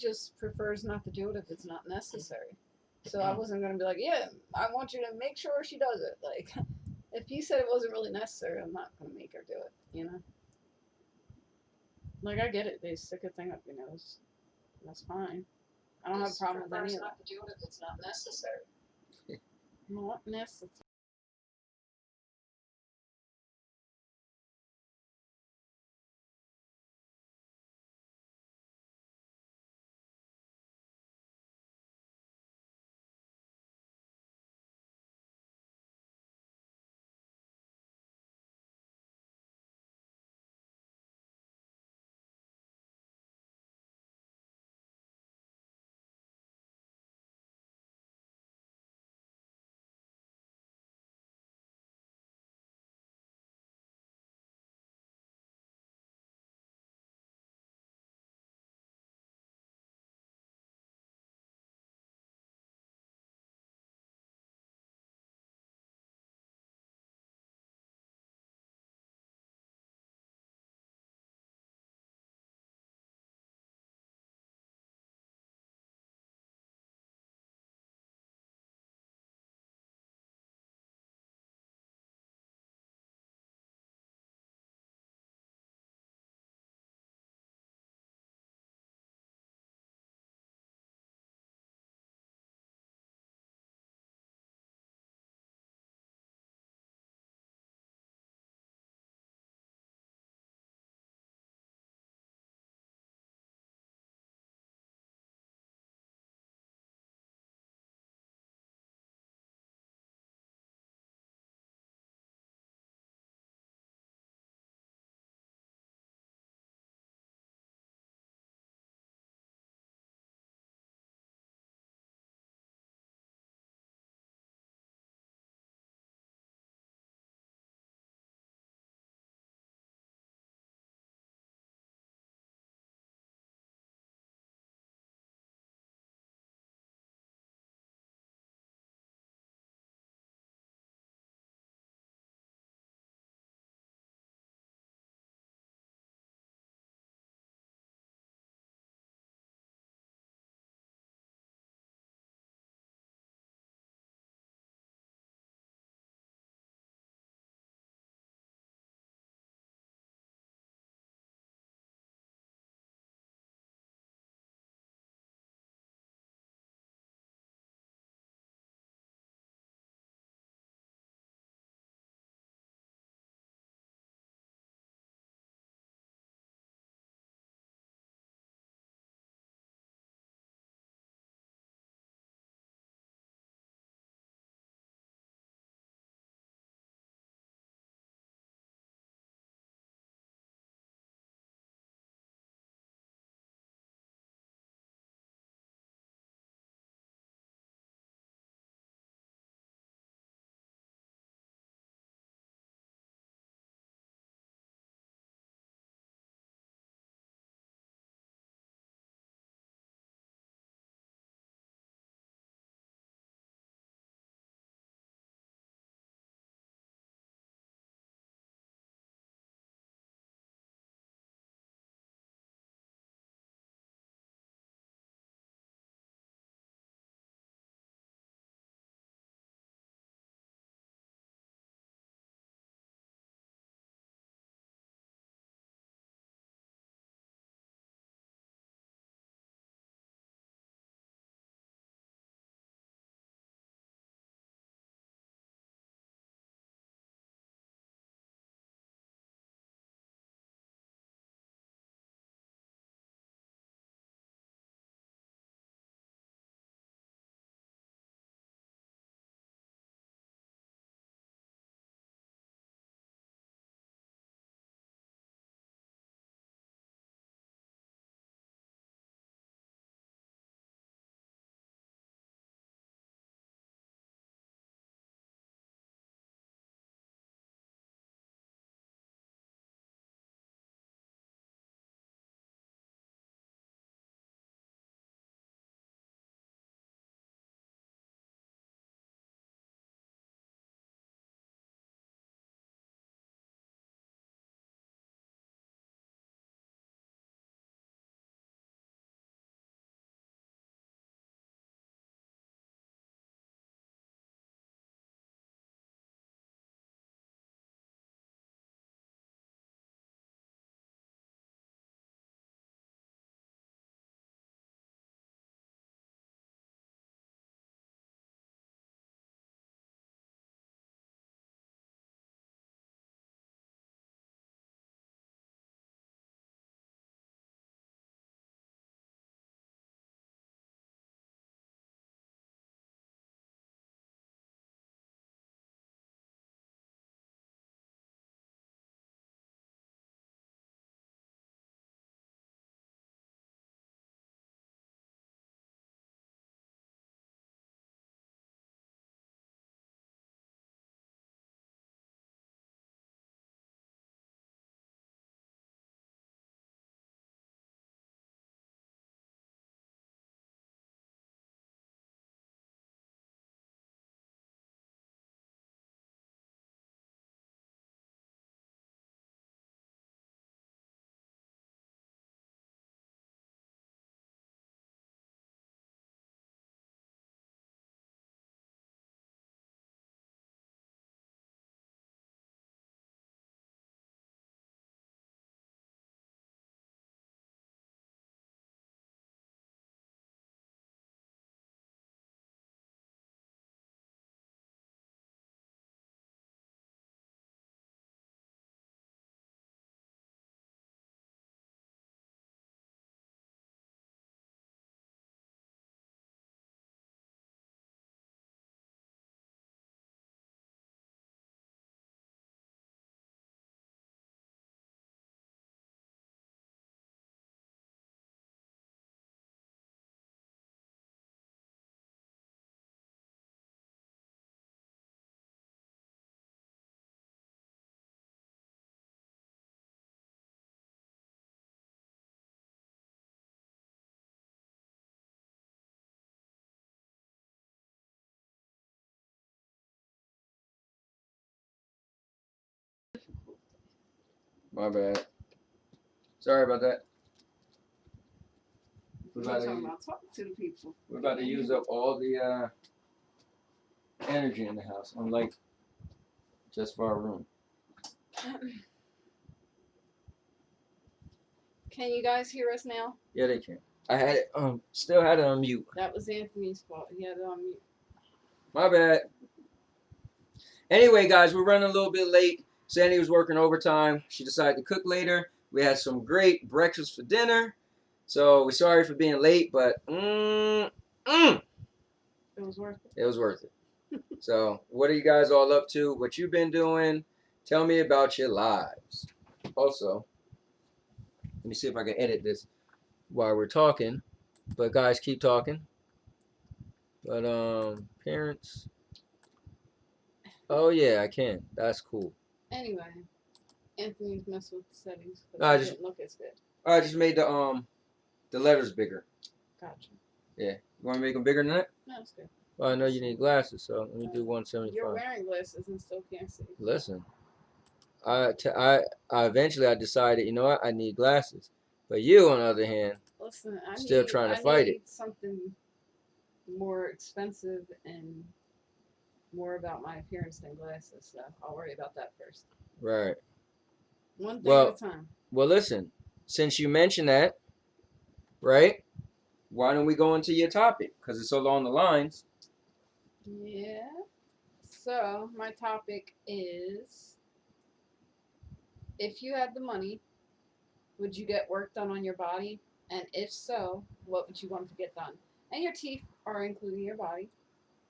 just prefers not to do it if it's not necessary. So I wasn't gonna be like, yeah, I want you to make sure she does it. Like, if you said it wasn't really necessary, I'm not gonna make her do it. You know. Like I get it. They stick a thing up your nose. That's fine. I don't have a problem with any of that. Not to do it if it's not necessary. Not necessary. My bad. Sorry about that. We're talking about talking to the people. We're about to use up all the energy in the house, unlike just for our room. Can you guys hear us now? Yeah, they can. I had it still had it on mute. That was Anthony's fault. He had it on mute. My bad. Anyway, guys, we're running a little bit late. Sandy was working overtime. She decided to cook later. We had some great breakfast for dinner. So we're sorry for being late, but It was worth it. It was worth it. So what are you guys all up to? What you've been doing? Tell me about your lives. Also, let me see if I can edit this while we're talking. But guys, keep talking. But parents. Oh yeah, I can. That's cool. Anyway, Anthony's messing with the settings No, I because it just didn't look as good. I just made the letters bigger. Gotcha. Yeah. You want to make them bigger than that? No, it's good. Well, I know you need glasses, so let me do 175. You're wearing glasses and still can't see. Listen, I eventually I decided, you know what, I need glasses. But you, on the other hand, listen, still trying to fight it. Something more expensive and more about my appearance than glasses, so I'll worry about that first. Right. One thing at a time. Well, listen, since you mentioned that, right, why don't we go into your topic? Because it's along the lines. Yeah. So, my topic is, if you had the money, would you get work done on your body? And if so, what would you want to get done? And your teeth are including your body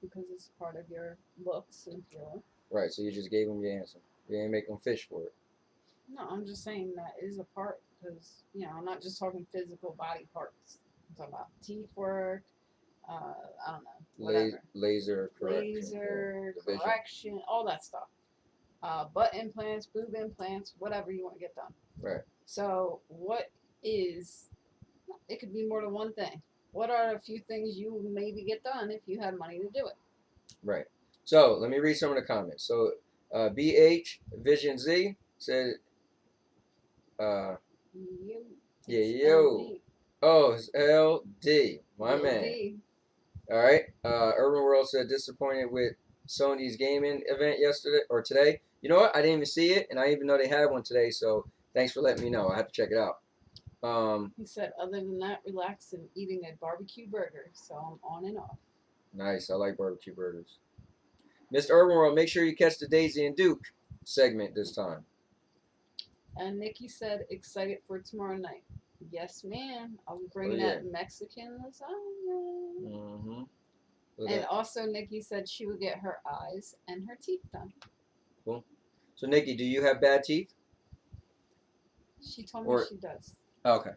because it's part of your looks and feel. Right, so you just gave them your answer. You didn't make them fish for it. No, I'm just saying that is a part because, I'm not just talking physical body parts. I'm talking about teeth work, I don't know, whatever. Laser correction, all that stuff. Butt implants, boob implants, whatever you want to get done. Right. So it could be more than one thing. What are a few things you would maybe get done if you had money to do it? Right. So let me read some of the comments. So BH Vision Z said, yo. Oh, it's LD. My man. All right. Urban World said disappointed with Sony's gaming event yesterday or today. You know what? I didn't even see it, and I didn't even know they had one today. So thanks for letting me know. I have to check it out. He said, other than that, relax and eating a barbecue burger. So I'm on and off. Nice. I like barbecue burgers. Mr. Urban World, make sure you catch the Daisy and Duke segment this time. And Nikki said, excited for tomorrow night. Yes, ma'am. I'll be bringing that Mexican lasagna. Mm-hmm. And also, Nikki said she would get her eyes and her teeth done. Cool. So, Nikki, do you have bad teeth? She told me she does. Okay.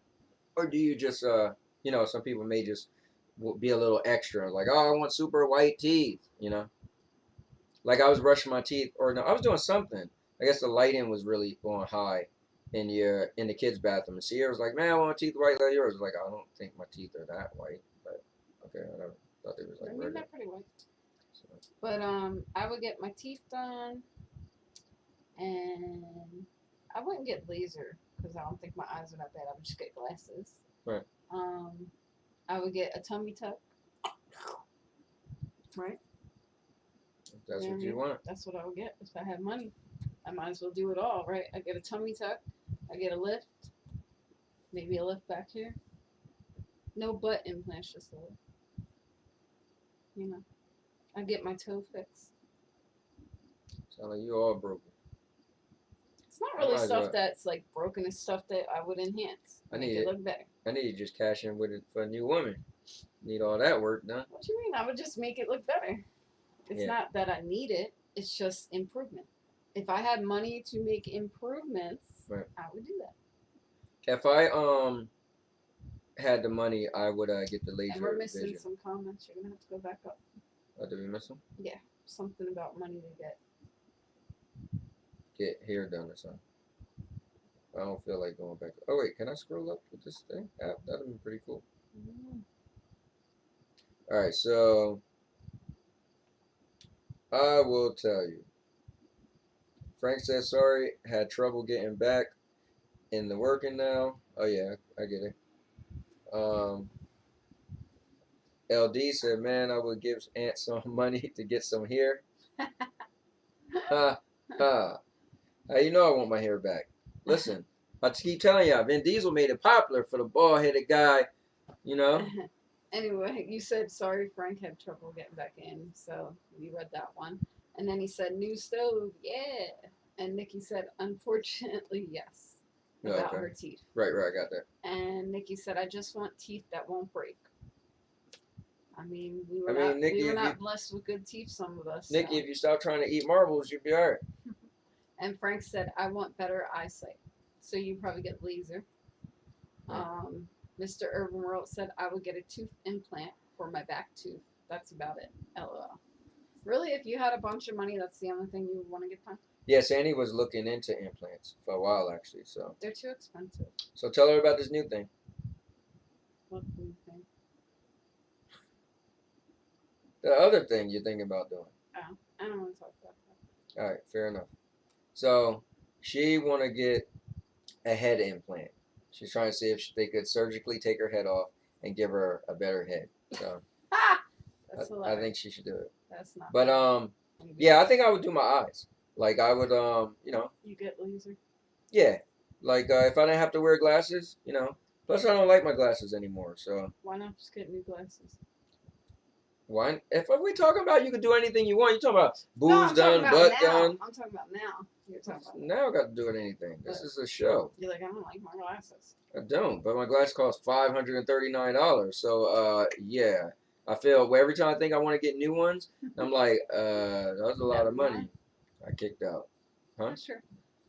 Or do you just, some people may just be a little extra, like, oh, I want super white teeth, Like I was brushing my teeth, or no, I was doing something. I guess the lighting was really going high in the kids' bathroom. And Sierra was like, man, I want teeth white like yours. I was like, I don't think my teeth are that white, but okay, whatever. I thought they was like red. They're pretty white. So. But I would get my teeth done, and I wouldn't get laser because I don't think my eyes are that bad. I would just get glasses. Right. I would get a tummy tuck. Right. That's what you want. That's what I would get if I had money. I might as well do it all, right? I get a tummy tuck. I get a lift. Maybe a lift back here. No butt implants, just a lift. I get my toe fixed. Sound like you all broken. It's not really stuff that's like broken. It's stuff that I would enhance. Make it look better. I need to just cash in with it for a new woman. Need all that work done. What do you mean? I would just make it look better. It's not that I need it. It's just improvement. If I had money to make improvements, I would do that. If I had the money, I would get the laser. And we're missing some comments. You're gonna have to go back up. Oh, did we miss them? Yeah, something about money to get hair done or something. I don't feel like going back. Oh wait, can I scroll up with this thing? That'd be pretty cool. Mm-hmm. All right, so I will tell you. Frank says sorry, had trouble getting back. in the working now. Oh yeah, I get it. LD said, "Man, I would give Aunt some money to get some hair." Ha ha. You know I want my hair back. Listen, I keep telling y'all, Vin Diesel made it popular for the bald-headed guy. You know. Anyway, you said sorry Frank had trouble getting back in, so we read that one. And then he said new stove, yeah. And Nikki said unfortunately yes Oh, about okay. her teeth. Right, I got that. And Nikki said I just want teeth that won't break. I mean, Nikki, we were if not you blessed with good teeth, some of us. Nikki, So. if you stop trying to eat marbles, you'll be alright. And Frank said I want better eyesight, so you probably get laser. Mr. Urban World said I would get a tooth implant for my back tooth. That's about it. LOL. Really, if you had a bunch of money, that's the only thing you would want to get done? Yeah, Sandy was looking into implants for a while actually. So They're too expensive. So tell her about this new thing. What do you think? The other thing you're thinking about doing. Oh, I don't want to talk about that. All right, fair enough. So she want to get a head implant. She's trying to see if they could surgically take her head off and give her a better head. So That's I think she should do it. That's not. But yeah, I think I would do my eyes. Like I would You get laser. Yeah, like if I didn't have to wear glasses, Plus I don't like my glasses anymore. So why not just get new glasses? Why? If we talking about you can do anything you want, you talking about boobs no, done, butt now. done. I'm talking about now. You're talking about now. I got to do it anything. This is a show. You're like I don't like my glasses. I don't, but my glasses cost $539. So yeah, I feel every time I think I want to get new ones, I'm like, that's a lot of money. I kicked out. Huh? That's true.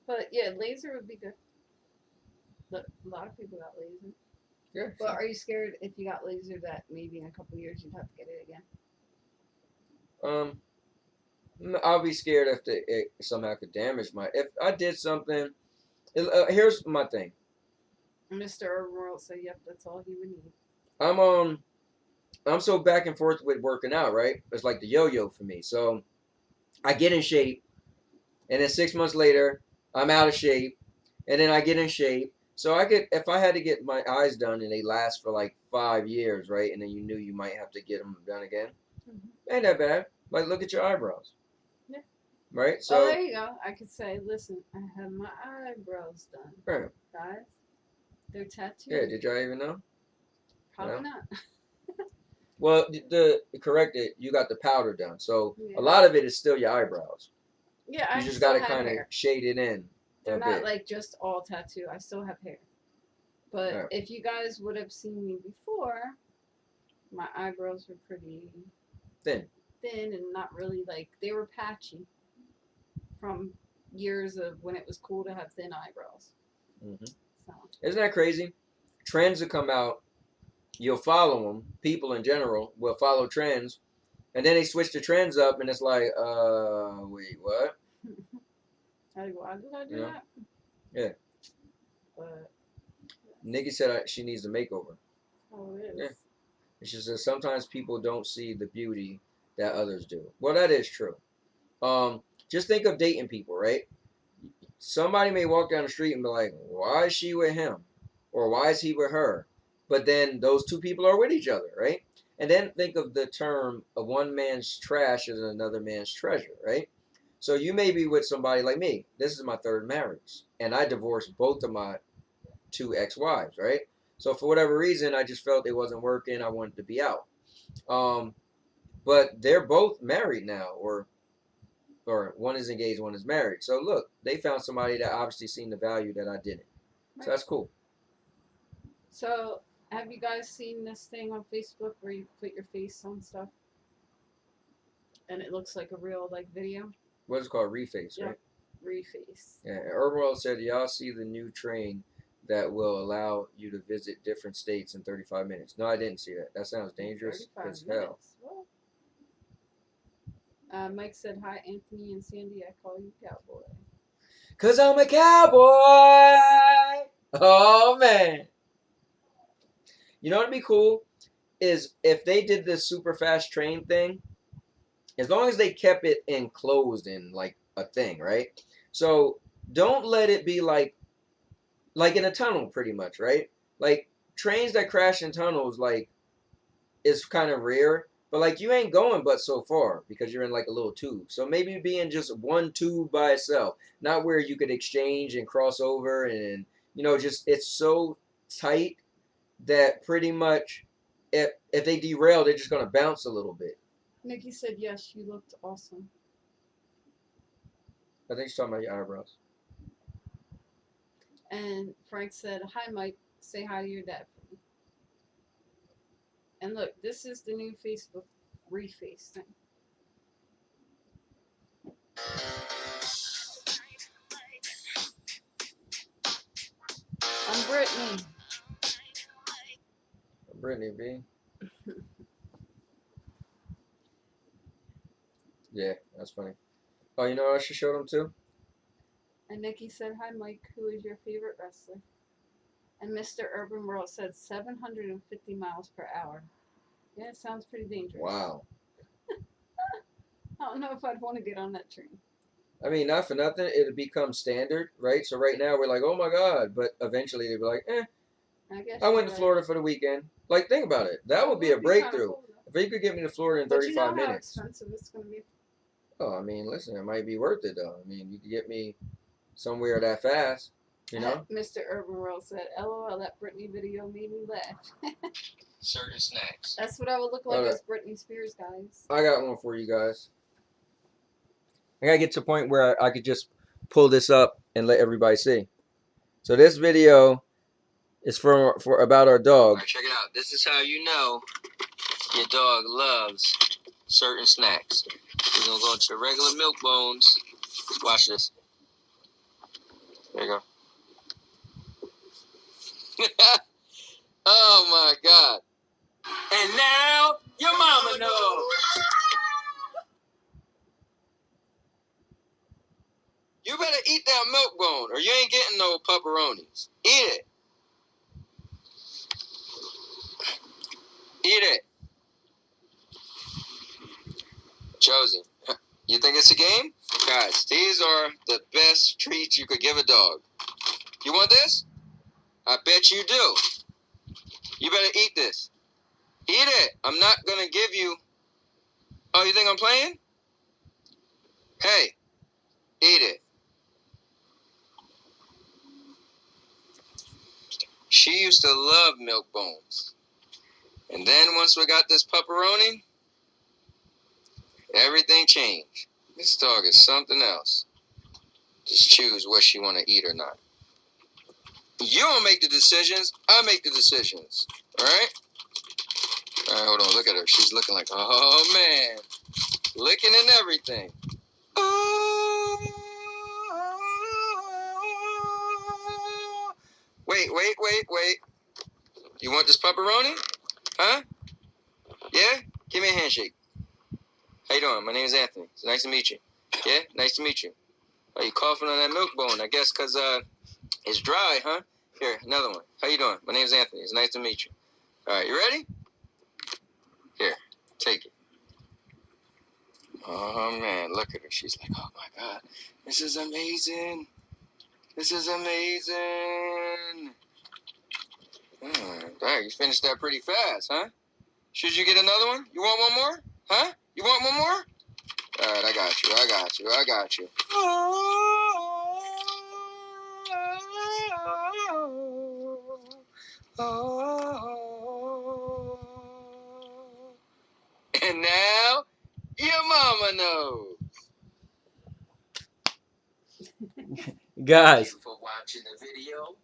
But yeah, laser would be good. But a lot of people got laser. Yeah. But are you scared if you got laser that maybe in a couple years you'd have to get it again? I'll be scared if it somehow could damage my. If I did something, here's my thing. Mr. World said, "Yep, that's all he would need." I'm so back and forth with working out, right? It's like the yo-yo for me. So I get in shape, and then 6 months later, I'm out of shape, and then I get in shape. So if I had to get my eyes done and they last for like 5 years, right? And then you knew you might have to get them done again. Ain't that bad. Like, look at your eyebrows. Yeah. Right? So there you go. I could say, listen, I had my eyebrows done. Right. Guys, they're tattooed. Yeah, did y'all even know? Probably not. Well, correct it, you got the powder done. So a lot of it is still your eyebrows. Yeah, you just got to kind of shade it in. They're not like just all tattoo. I still have hair. But if you guys would have seen me before, my eyebrows were pretty thin and not really like, they were patchy from years of when it was cool to have thin eyebrows. Mm-hmm. So. Isn't that crazy? Trends will come out. You'll follow them. People in general will follow trends. And then they switch the trends up and it's like, wait, what? Like, why did I do that? Yeah. But Nikki said she needs a makeover. Oh, it is. Yeah. She says sometimes people don't see the beauty that others do. Well, that is true. Just think of dating people, right? Somebody may walk down the street and be like, why is she with him? Or why is he with her? But then those two people are with each other, right? And then think of the term, a one man's trash is another man's treasure, right? So you may be with somebody like me. This is my third marriage. And I divorced both of my 2 ex-wives, right? So for whatever reason, I just felt it wasn't working. I wanted to be out. But they're both married now, or one is engaged, one is married. So look, they found somebody that obviously seen the value that I didn't. So that's cool. So have you guys seen this thing on Facebook where you put your face on stuff and it looks like a real video? What's it called? Reface, right? Reface. Yeah. Urban said, y'all see the new train that will allow you to visit different states in 35 minutes. No, I didn't see that. That sounds dangerous as hell. Mike said, hi, Anthony and Sandy. I call you cowboy. 'Cause I'm a cowboy. Oh, man. You know what would be cool? Is if they did this super fast train thing, as long as they kept it enclosed in like a thing, right? So don't let it be like like in a tunnel, pretty much, right? Like trains that crash in tunnels, like is kind of rare. But like you ain't going but so far because you're in like a little tube. So maybe be in just one tube by itself, not where you could exchange and cross over and just it's so tight that pretty much if they derail, they're just gonna bounce a little bit. Nikki said yes, you looked awesome. I think she's talking about your eyebrows. And Frank said, "Hi, Mike. Say hi to your dad for me." And look, this is the new Facebook reface thing. I'm Brittany. Brittany B. Yeah, that's funny. Oh, you know what I should show them too? And Nikki said, "Hi, Mike. Who is your favorite wrestler?" And Mr. Urban World said 750 miles per hour. Yeah, it sounds pretty dangerous. Wow. I don't know if I'd want to get on that train. I mean, not for nothing, it'll become standard, right? So right now we're like, oh my God, but eventually they'll be like, I guess I went to right. Florida for the weekend. Like, think about it. That would be a breakthrough. Cool, if you could get me to Florida in but 35 you know minutes. how expensive it's going to be? Oh, I mean, listen, it might be worth it though. I mean, you could get me somewhere that fast, you know? Mr. Urban World said, "LOL, that Britney video made me laugh." Certain snacks. That's what I would look like as Britney Spears, guys. I got one for you guys. I gotta get to a point where I could just pull this up and let everybody see. So this video is for about our dog. Right, check it out. This is how you know your dog loves certain snacks. We're gonna go into the regular milk bones. Watch this. There you go. Oh my God. And now your mama knows. You better eat that milk bone or you ain't getting no pepperonis. Eat it. Eat it. Josie, you think it's a game? Guys, these are the best treats you could give a dog. You want this? I bet you do. You better eat this. Eat it. I'm not going to give you... Oh, you think I'm playing? Hey, eat it. She used to love milk bones. And then once we got this pepperoni, everything changed. This dog is something else. Just choose what she want to eat or not. You don't make the decisions. I make the decisions. All right? All right, hold on. Look at her. She's looking like, oh, man. Licking and everything. Oh. Wait. You want this pepperoni? Huh? Yeah? Give me a handshake. How you doing? My name is Anthony. It's nice to meet you. Yeah? Nice to meet you. Are you coughing on that milk bone? I guess because it's dry, huh? Here, another one. How you doing? My name is Anthony. It's nice to meet you. All right, you ready? Here, take it. Oh, man, look at her. She's like, oh, my God. This is amazing. This is amazing. Dang, you finished that pretty fast, huh? Should you get another one? You want one more? Huh? You want one more? All right, I got you. And now, your mama knows. Guys, thank you for watching the video.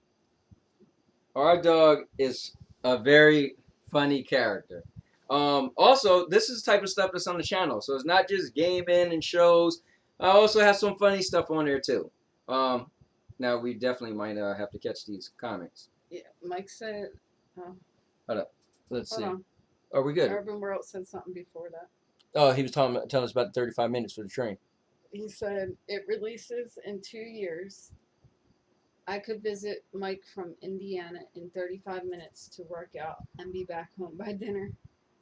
Our dog is a very funny character. Also, this is the type of stuff that's on the channel. So it's not just gaming and shows. I also have some funny stuff on there too. Now we definitely might have to catch these comics. Yeah, Mike said. Hold up. Let's see. On. Are we good? Urban World said something before that. Oh, he was telling us about 35 minutes for the train. He said it releases in 2 years. I could visit Mike from Indiana in 35 minutes to work out and be back home by dinner.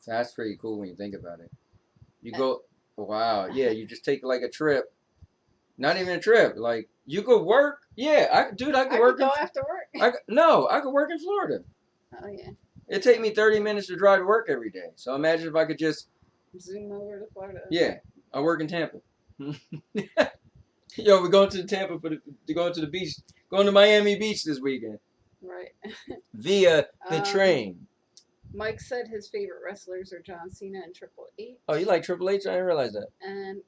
So that's pretty cool when you think about it. You go, wow, yeah, you just take like a trip. Not even a trip. Like, you could work. Yeah, I could work. I could go after work. York? No, I could work in Florida. Oh yeah. It take me 30 minutes to drive to work every day. So imagine if I could just Zoom over to Florida. yeah. I work in Tampa. Yo, we're going to Tampa to go to the beach. Going to Miami Beach this weekend Right. via the train. Mike said his favorite wrestlers are John Cena and Triple H. Oh, you like Triple H? I didn't realize that. And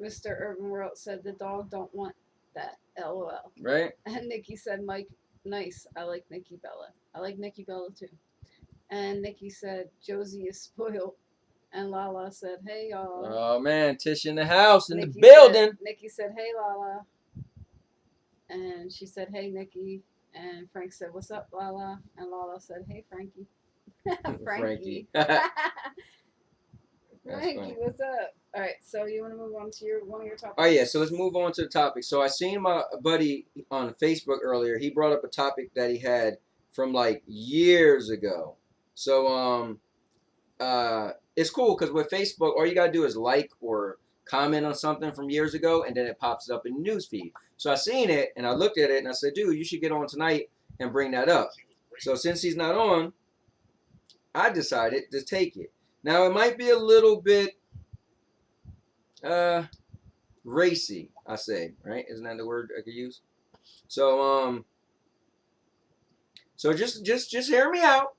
Mr. Urban World said the dog don't want that. LOL. Right? And Nikki said, Mike, nice. I like Nikki Bella. I like Nikki Bella too. And Nikki said, Josie is spoiled. And Lala said, hey y'all. Oh man, Tish in the house, in Nikki the building. Nikki said, hey Lala. And she said, hey Nikki. And Frank said, what's up, Lala? And Lala said, hey Frankie. Frankie. Frankie, what's up? All right, so you want to move on to one of your topics? Oh yeah, so let's move on to the topic. So I seen my buddy on Facebook earlier. He brought up a topic that he had from like years ago. So it's cool because with Facebook, all you gotta do is like or comment on something from years ago, and then it pops up in the newsfeed. So I seen it and I looked at it and I said, dude, you should get on tonight and bring that up. So since he's not on, I decided to take it. Now it might be a little bit racy, I say, right? Isn't that the word I could use? So so just hear me out,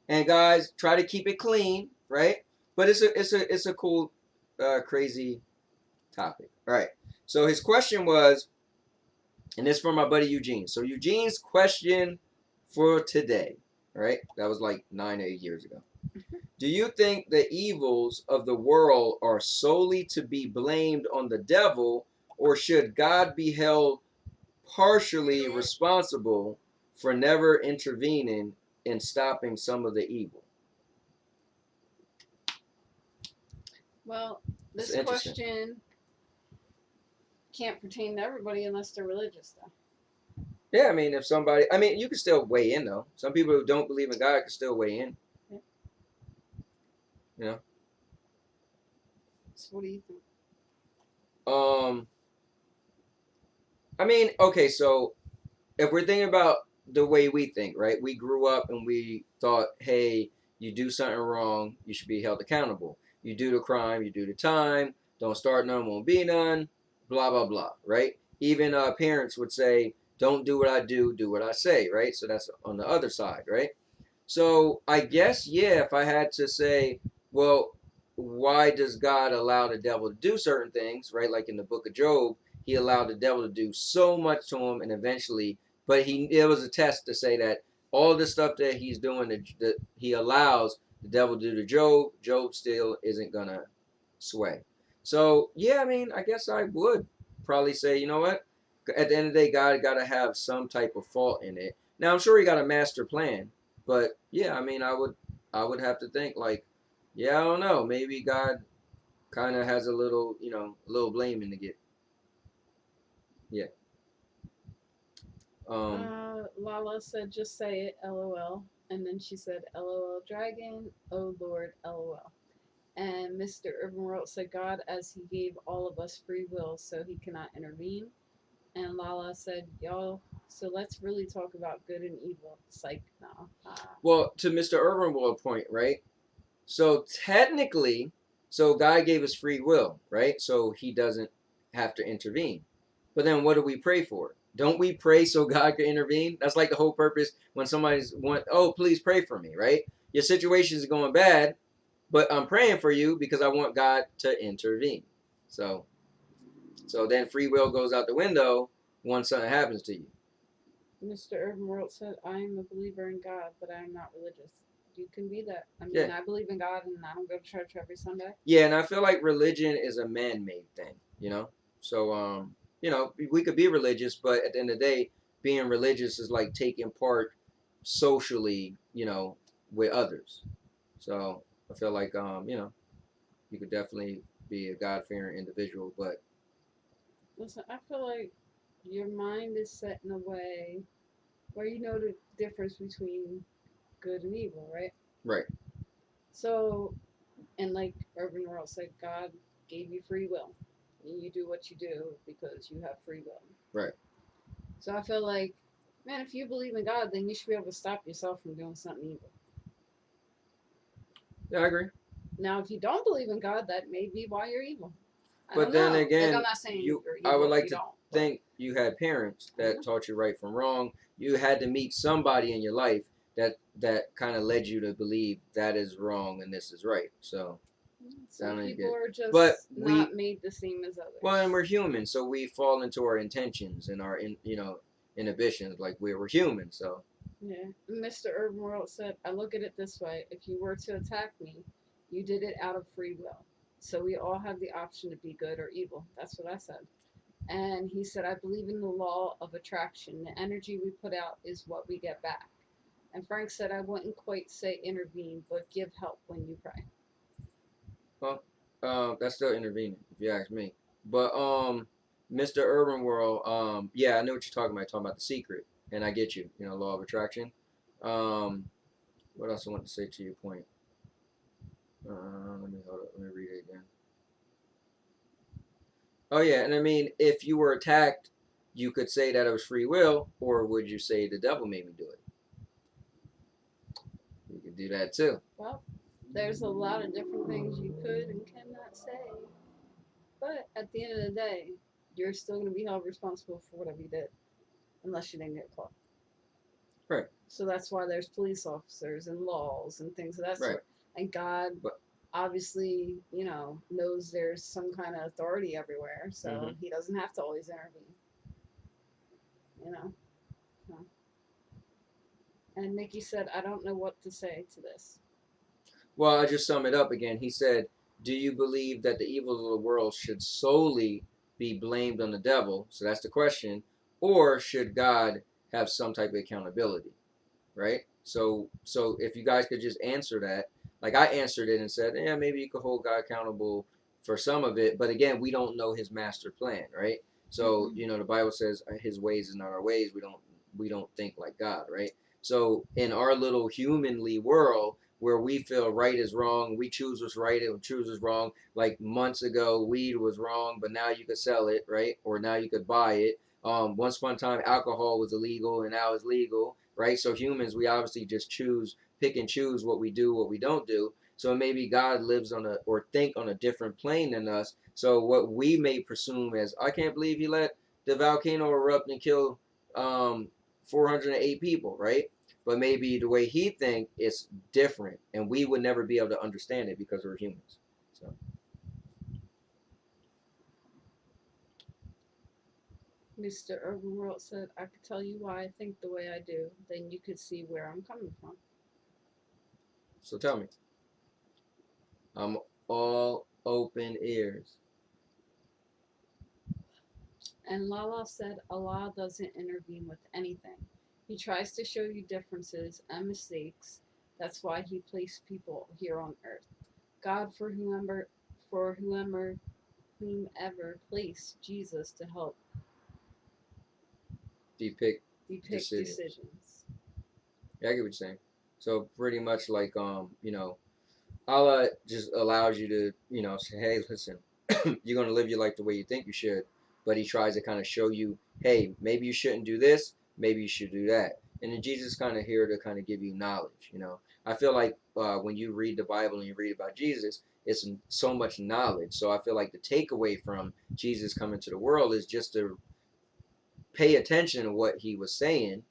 and guys, try to keep it clean, right? But it's a cool, crazy topic. All right. So his question was, and this from my buddy Eugene. So Eugene's question for today, right? That was like 8 years ago. Do you think the evils of the world are solely to be blamed on the devil, or should God be held partially responsible for never intervening in stopping some of the evil? Well, this question can't pertain to everybody unless they're religious, though. Yeah, I mean, if somebody, I mean, you can still weigh in, though. Some people who don't believe in God can still weigh in. Yeah. You know? So what do you think? I mean, okay, so if we're thinking about the way we think, right? We grew up and we thought, hey, you do something wrong, you should be held accountable. You do the crime, you do the time. Don't start none, won't be none. Blah blah blah, right? Even parents would say, don't do what I do what I say, right? So that's on the other side, right? So I guess, yeah, if I had to say, well, why does God allow the devil to do certain things, right? Like in the book of Job, he allowed the devil to do so much to him, and eventually, but it was a test to say that all the stuff that he's doing, that he allows the devil to do to Job, Job still isn't gonna sway. So yeah, I mean, I guess I would probably say, you know what? At the end of the day, God got to have some type of fault in it. Now I'm sure he got a master plan, but yeah, I mean, I would have to think like, yeah, I don't know, maybe God kind of has a little, a little blaming to get. Yeah. Lala said, just say it, LOL. And then she said, LOL Dragon, oh Lord, LOL. And Mr. Urban World said, God, as he gave all of us free will, so he cannot intervene. And Lala said, y'all, so let's really talk about good and evil. Psych, no. Well, to Mr. Urban World point, right? So technically, so God gave us free will, right? So he doesn't have to intervene. But then what do we pray for? Don't we pray so God can intervene? That's like the whole purpose when somebody's oh, please pray for me, right? Your situation is going bad, but I'm praying for you because I want God to intervene. So then free will goes out the window once something happens to you. Mr. Urban World said, I am a believer in God, but I am not religious. You can be that. I mean, Yeah. I believe in God and I don't go to church every Sunday. Yeah, and I feel like religion is a man-made thing, So, we could be religious, but at the end of the day, being religious is like taking part socially, with others. So I feel like, you could definitely be a God-fearing individual, but listen, I feel like your mind is set in a way where you know the difference between good and evil, right? right. So, and like Urban World said, God gave you free will. And you do what you do because you have free will. Right. So I feel like, man, if you believe in God, then you should be able to stop yourself from doing something evil. Yeah, I agree. Now, if you don't believe in God, that may be why you're evil. I But don't then know. Like, I'm again, not saying you're I would evil if like you to don't. But think you had parents I that know. taught you right from wrong. You had to meet somebody in your life that kind of led you to believe that is wrong and this is right. So Some that ain't people good. are But just we, not made the same as well, and others. we're human, so we fall into our intentions and our inhibitions. Like we're human, so Yeah. Mr. Urban World said, I look at it this way. If you were to attack me, you did it out of free will. So we all have the option to be good or evil. That's what I said. And he said, I believe in the law of attraction. The energy we put out is what we get back. And Frank said, I wouldn't quite say intervene, but give help when you pray. well, that's still intervening if you ask me. But Mr. Urban World, yeah, I know what you're talking about. You're talking about the secret, and I get you. You know, law of attraction. Um, what else I want to say to your point? Let me hold up. Let me read it again. Oh yeah, and I mean, if you were attacked, you could say that it was free will, or would you say the devil made me do it? You could do that too. Well, there's a lot of different things you could and cannot say. But at the end of the day, you're still going to be held responsible for whatever you did, unless you didn't get caught. Right, So that's why there's police officers and laws and things of that right. sort. And God But obviously, knows there's some kind of authority everywhere, so hmm he doesn't have to always intervene, you know. So. And Nikki said, I don't know what to say to this. well, I just sum it up again. He said, "Do you believe that the evils of the world should solely be blamed on the devil?" So that's the question. Or should God have some type of accountability? Right? So if you guys could just answer that, like I answered it and said, yeah, maybe you could hold God accountable for some of it, but again, we don't know His master plan, right? So Mm-hmm. the Bible says His ways is not our ways. We don't think like God, right? So in our little humanly world where we feel right is wrong, we choose what's right and choose what's wrong. Like months ago, weed was wrong, but now you could sell it, right? Or now you could buy it. Once upon a time, alcohol was illegal, and now it's legal, right? So humans, we obviously just pick and choose what we do, what we don't do. So maybe God lives on or think on a different plane than us. So what we may presume as, I can't believe He let the volcano erupt and kill 408 people, right? But maybe the way He think is different, and we would never be able to understand it because we're humans. So Mr. Urban World said, I could tell you why I think the way I do, then you could see where I'm coming from. tell me, I'm all open ears. And Lala said, Allah doesn't intervene with anything. He tries to show you differences and mistakes. That's why he placed people here on earth. God for whomever placed Jesus to help Depict depict decisions. decisions. Yeah, I get what you're saying. So pretty much like Allah just allows you to, say, hey, listen, you're gonna live your life the way you think you should, but He tries to kind of show you, hey, maybe you shouldn't do this, maybe you should do that. And then Jesus is kind of here to kind of give you knowledge. I feel like when you read the Bible and you read about Jesus, it's so much knowledge. So I feel like the takeaway from Jesus coming to the world is just to pay attention to what He was saying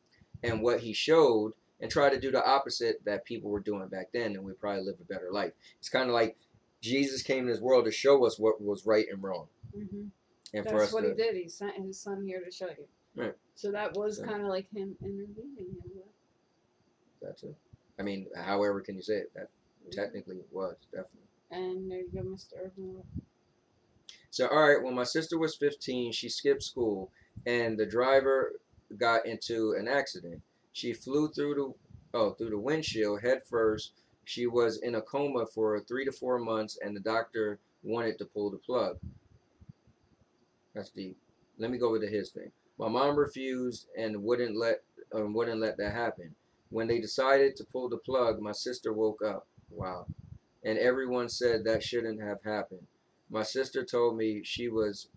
and what He showed, and try to do the opposite that people were doing back then, and we probably live a better life. It's kind of like Jesus came in this world to show us what was right and wrong, Mm-hmm. and for That's us what he to, did. He sent his son here to show you. right. So that was So kind of like him intervening in a way. that's it. I mean, however can you say it? That Mm-hmm. technically was definitely. And there you go, Mr. Urban. So all right, when my sister was 15, she skipped school, and the driver got into an accident. She flew through the windshield head first. She was in a coma for 3 to 4 months, and the doctor wanted to pull the plug. That's deep. Let me go with his thing. My mom refused and wouldn't let that happen. When they decided to pull the plug, my sister woke up. Wow. And everyone said that shouldn't have happened. My sister told me she was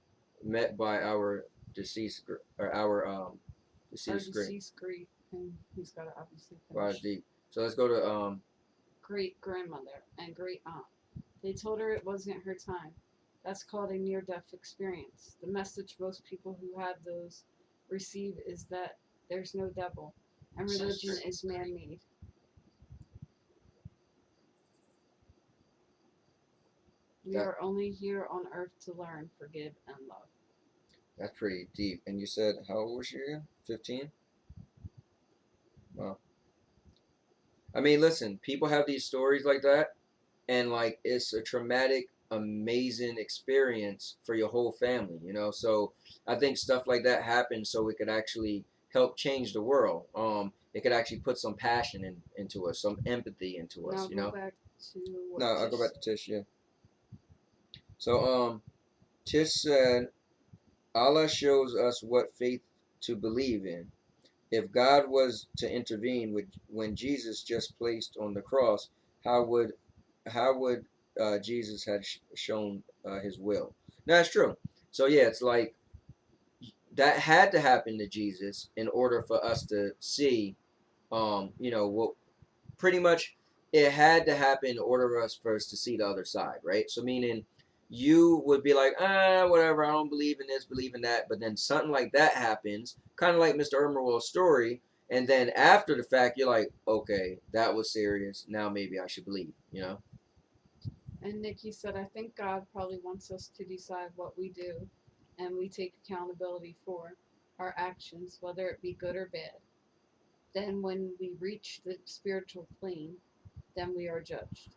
met by our deceased or our Deceased Our is great. deceased great, and he's got to obviously Wow, it's finish. deep. So let's go to Great grandmother and great aunt. They told her it wasn't her time. That's called a near death experience. The message most people who have those receive is that there's no devil, and religion is man made. We that. are only here on earth to learn, forgive, and love. That's pretty deep. And you said how old was she again? 15. Wow. I mean, listen, people have these stories like that, and like it's a traumatic, amazing experience for your whole family, you know. So I think stuff like that happens so it could actually help change the world. It could actually put some passion into us, some empathy into us, Now you go know. back to No, what I'll go Tish back said. to Tish. Yeah. So Tish said Allah shows us what faith to believe in. If God was to intervene with when Jesus just placed on the cross, how would Jesus had shown his will? No, that's true. So yeah, it's like that had to happen to Jesus in order for us to see, what pretty much it had to happen in order for us to see the other side, right? So meaning you would be like, whatever, I don't believe in this, believe in that, but then something like that happens, kind of like Mr. Emerald's story, and then after the fact, you're like, okay, that was serious. Now maybe I should believe, you know? And Nikki said, I think God probably wants us to decide what we do and we take accountability for our actions, whether it be good or bad. Then, when we reach the spiritual plane, then we are judged.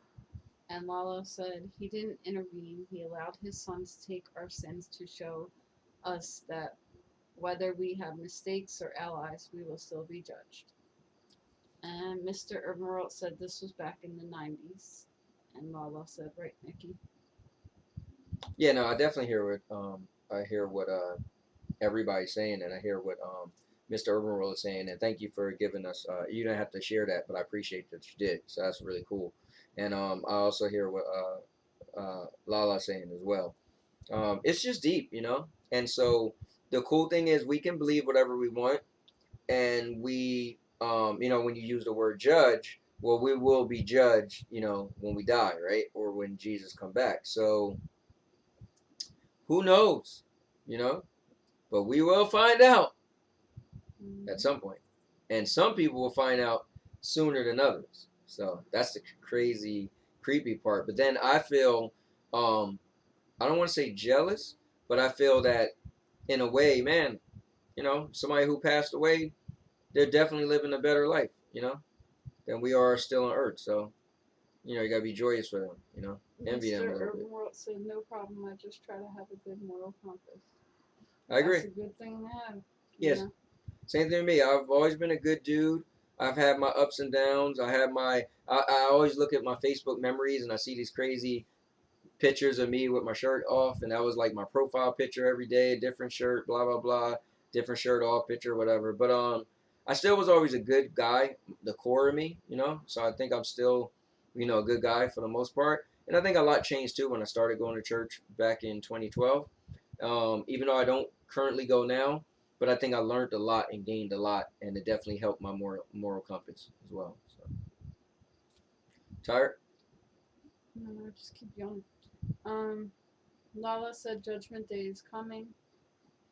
And Lala said, He didn't intervene. He allowed His Son to take our sins to show us that whether we have mistakes or allies, we will still be judged. And Mr. Emerald said this was back in the 90s. And Lala said, right, Nikki? Yeah, no, I definitely hear what everybody's saying, and I hear what Mr. Emerald is saying, and thank you for giving us. You didn't have to share that, but I appreciate that you did. So that's really cool. And I also hear what Lala saying as well. It's just deep, you know. And so the cool thing is we can believe whatever we want, and when you use the word judge, well, we will be judged, when we die, right, or when Jesus come back. So who knows, you know? But we will find out at Mm-hmm. some point, and some people will find out sooner than others. So that's the crazy, creepy part. But then I feel, I don't want to say jealous, but I feel that in a way, man, somebody who passed away, they're definitely living a better life, than we are still on Earth. So, you gotta be joyous for them, envy them a Mr. little bit. Emerald said, no problem. I just try to have a good moral compass. I agree. That's a good thing to have, you Yes, know? same thing to me. I've always been a good dude. I've had my ups and downs. I always look at my Facebook memories and I see these crazy pictures of me with my shirt off, and that was like my profile picture every day, different shirt, blah blah blah, different shirt off picture, whatever. But I still was always a good guy, the core of me, So I think I'm still, a good guy for the most part. And I think a lot changed too when I started going to church back in 2012. Even though I don't currently go now, but I think I learned a lot and gained a lot, and it definitely helped my moral compass as well. So tired? No, no, just keep going. Um, Lala said, Judgment Day is coming.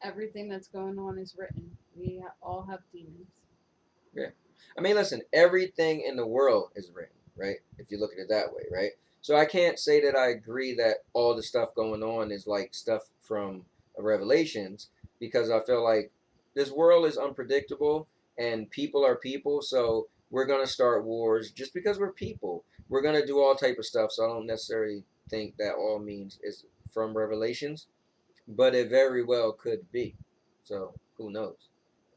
Everything that's going on is written. We all have demons. Yeah. I mean, listen, everything in the world is written, right? If you look at it that way, right? So I can't say that I agree that all the stuff going on is like stuff from Revelations, because I feel like this world is unpredictable and people are people, so we're gonna start wars just because we're people. We're gonna do all type of stuff, so I don't necessarily think that all means is from Revelations, but it very well could be. So who knows?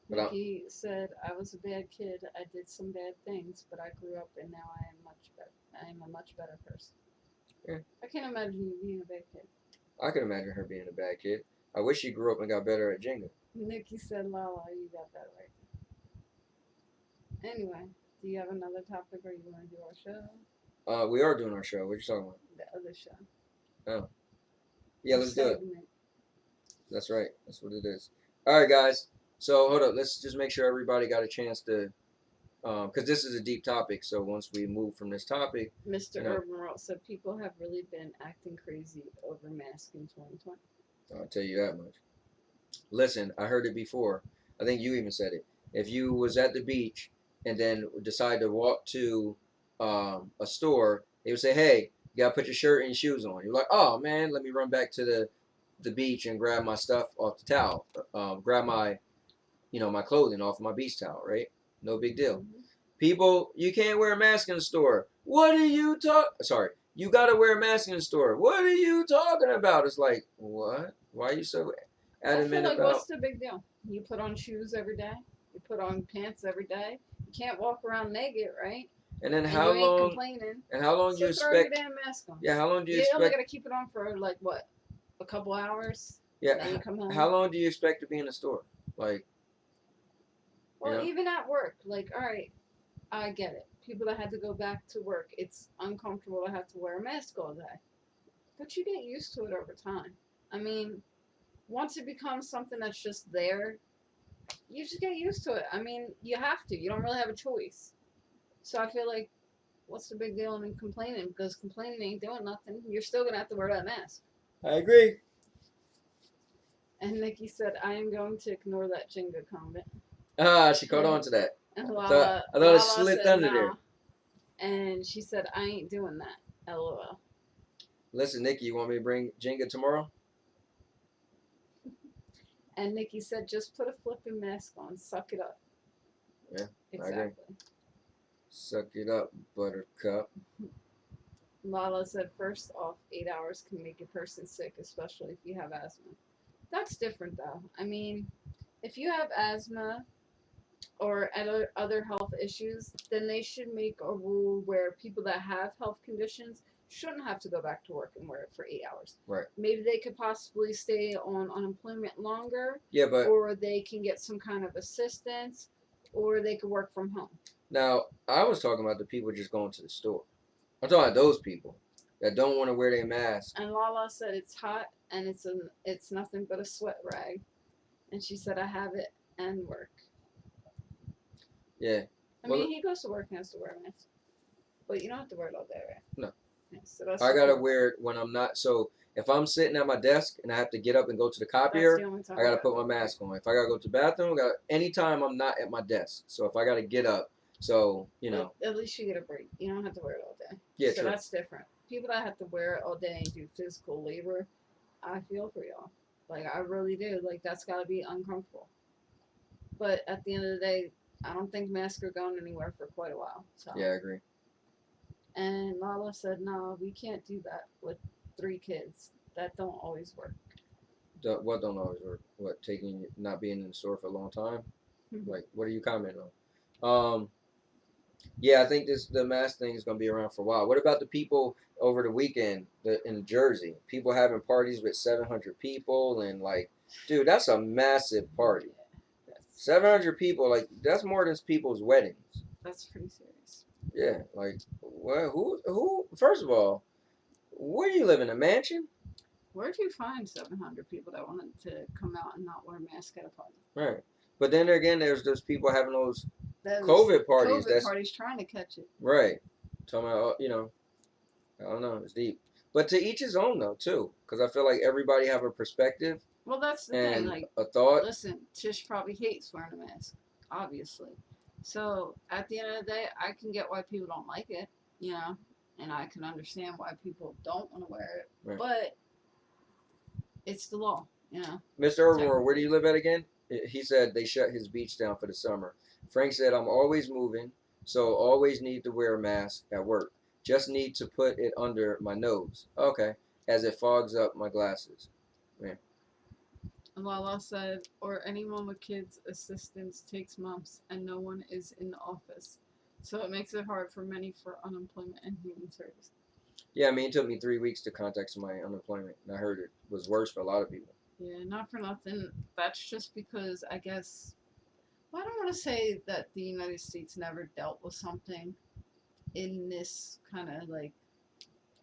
But Nikki said, I was a bad kid. I did some bad things, but I grew up and now I am much better. I am a much better person. yeah. I can't imagine you being a bad kid. I can imagine her being a bad kid. I wish she grew up and got better at Jenga. Nikki said, Lala, you got that right. Anyway, do you have another topic or you want to do our show? We are doing our show. What you talking about? The other show. Oh, yeah, Our let's do it. segment. That's right. That's what it is. All right, guys. So hold up, let's just make sure everybody got a chance to, because this is a deep topic. So once we move from this topic, Mr. you know, Urban Roll said people have really been acting crazy over masks in 2020. I'll tell you that much. Listen, I heard it before. I think you even said it. If you was at the beach and then decide to walk to a store, they would say, "Hey, you gotta put your shirt and your shoes on." You're like, "Oh man, let me run back to the beach and grab my stuff off the towel, grab my my clothing off my beach towel, right? No big deal." Mm-hmm. People, you can't wear a mask in the store. What are you Sorry, you gotta wear a mask in the store. What are you talking about? It's like, what? Why are you so I feel adamant like what's about? the big deal? You put on shoes every day. You put on pants every day. You can't walk around naked, right? And then And how you ain't long? complaining. And how long do you So throw your expect? damn mask on. Yeah, how long do you You only expect? gotta keep it on for like what, a couple hours, and then Yeah, you come how home. long do you expect to be in the store? Like, you Well, know? even at work, like, all right, I get it. People that had to go back to work, it's uncomfortable to have to wear a mask all day. But you get used to it over time. I mean, once it becomes something that's just there, you just get used to it. I mean, you have to. You don't really have a choice. So I feel like, what's the big deal in complaining? Because complaining ain't doing nothing. You're still gonna have to wear that mask. I agree. And Nikki said, "I am going to ignore that Jenga comment." Ah, she caught on to that. And I thought it Lala slipped said, under "Nah," there. and she said, "I ain't doing that." LOL. Listen, Nikki, you want me to bring Jenga tomorrow? And Nikki said, "Just put a flipping mask on. Suck it up." Yeah, I agree. Exactly. Suck it up, Buttercup. Lala said, "First off, 8 hours can make a person sick, especially if you have asthma." That's different, though. I mean, if you have asthma or other health issues, then they should make a rule where people that have health conditions shouldn't have to go back to work and wear it for 8 hours. Right. Maybe they could possibly stay on unemployment longer, Yeah, but or they can get some kind of assistance, or they could work from home. now I was talking about the people just going to the store. I'm talking about those people that don't want to wear their mask. And Lala said it's hot and it's nothing but a sweat rag. And she said, "I have it and work." Yeah. I Well, mean, he goes to work and has to wear a mask, but you don't have to wear it all day, right? no. Yeah, so that's I the gotta cool wear it when I'm not. So if I'm sitting at my desk and I have to get up and go to the part. That's the copier, only time I gotta you put my have to wear it. mask on. If I gotta go to the bathroom, anytime I'm not at my desk. So if I gotta get up, so But at least you get a break. You don't have to wear it all day. Yeah, so true. that's different. People that have to wear it all day and do physical labor, I feel for y'all. Like, I really do. Like, that's got to be uncomfortable. But at the end of the day, I don't think masks are going anywhere for quite a while. So. Yeah, I agree. And Lala said, "No, we can't do that with 3 kids. That don't always work." What don't always work? What not being in the store for a long time? Like, what are you commenting on? Yeah, I think the mask thing is gonna be around for a while. What about the people over the weekend in Jersey? People having parties with 700 people and like, dude, that's a massive party. 700 people, like that's more than people's weddings. That's pretty serious. Yeah, like, well, who? First of all, where do you live, in a mansion? Where'd you find 700 people that wanted to come out and not wear a mask at a party? Right. But then again, there's those people having those Those COVID parties. COVID parties trying to catch it. Right. Talking about, I don't know, it's deep. But to each his own though too, because I feel like everybody have a perspective Well, that's the thing. and Like, a thought. listen, Tish probably hates wearing a mask, obviously. So at the end of the day, I can get why people don't like it, and I can understand why people don't want to wear it. Right. But it's the law, Mr. Irvin, where do you live at again? He said they shut his beach down for the summer. Frank said, I'm always moving, so always need to wear a mask at work. Just need to put it under my nose. Okay. As it fogs up my glasses. Man. Lala said, "Or anyone with kids, assistance takes months and no one is in the office. So it makes it hard for many for unemployment and human service." Yeah, I mean, it took me 3 weeks to contact somebody unemployment, and I heard it was worse for a lot of people. Yeah, not for nothing. That's just because I guess, well, I don't want to say that the United States never dealt with something in this kind of like,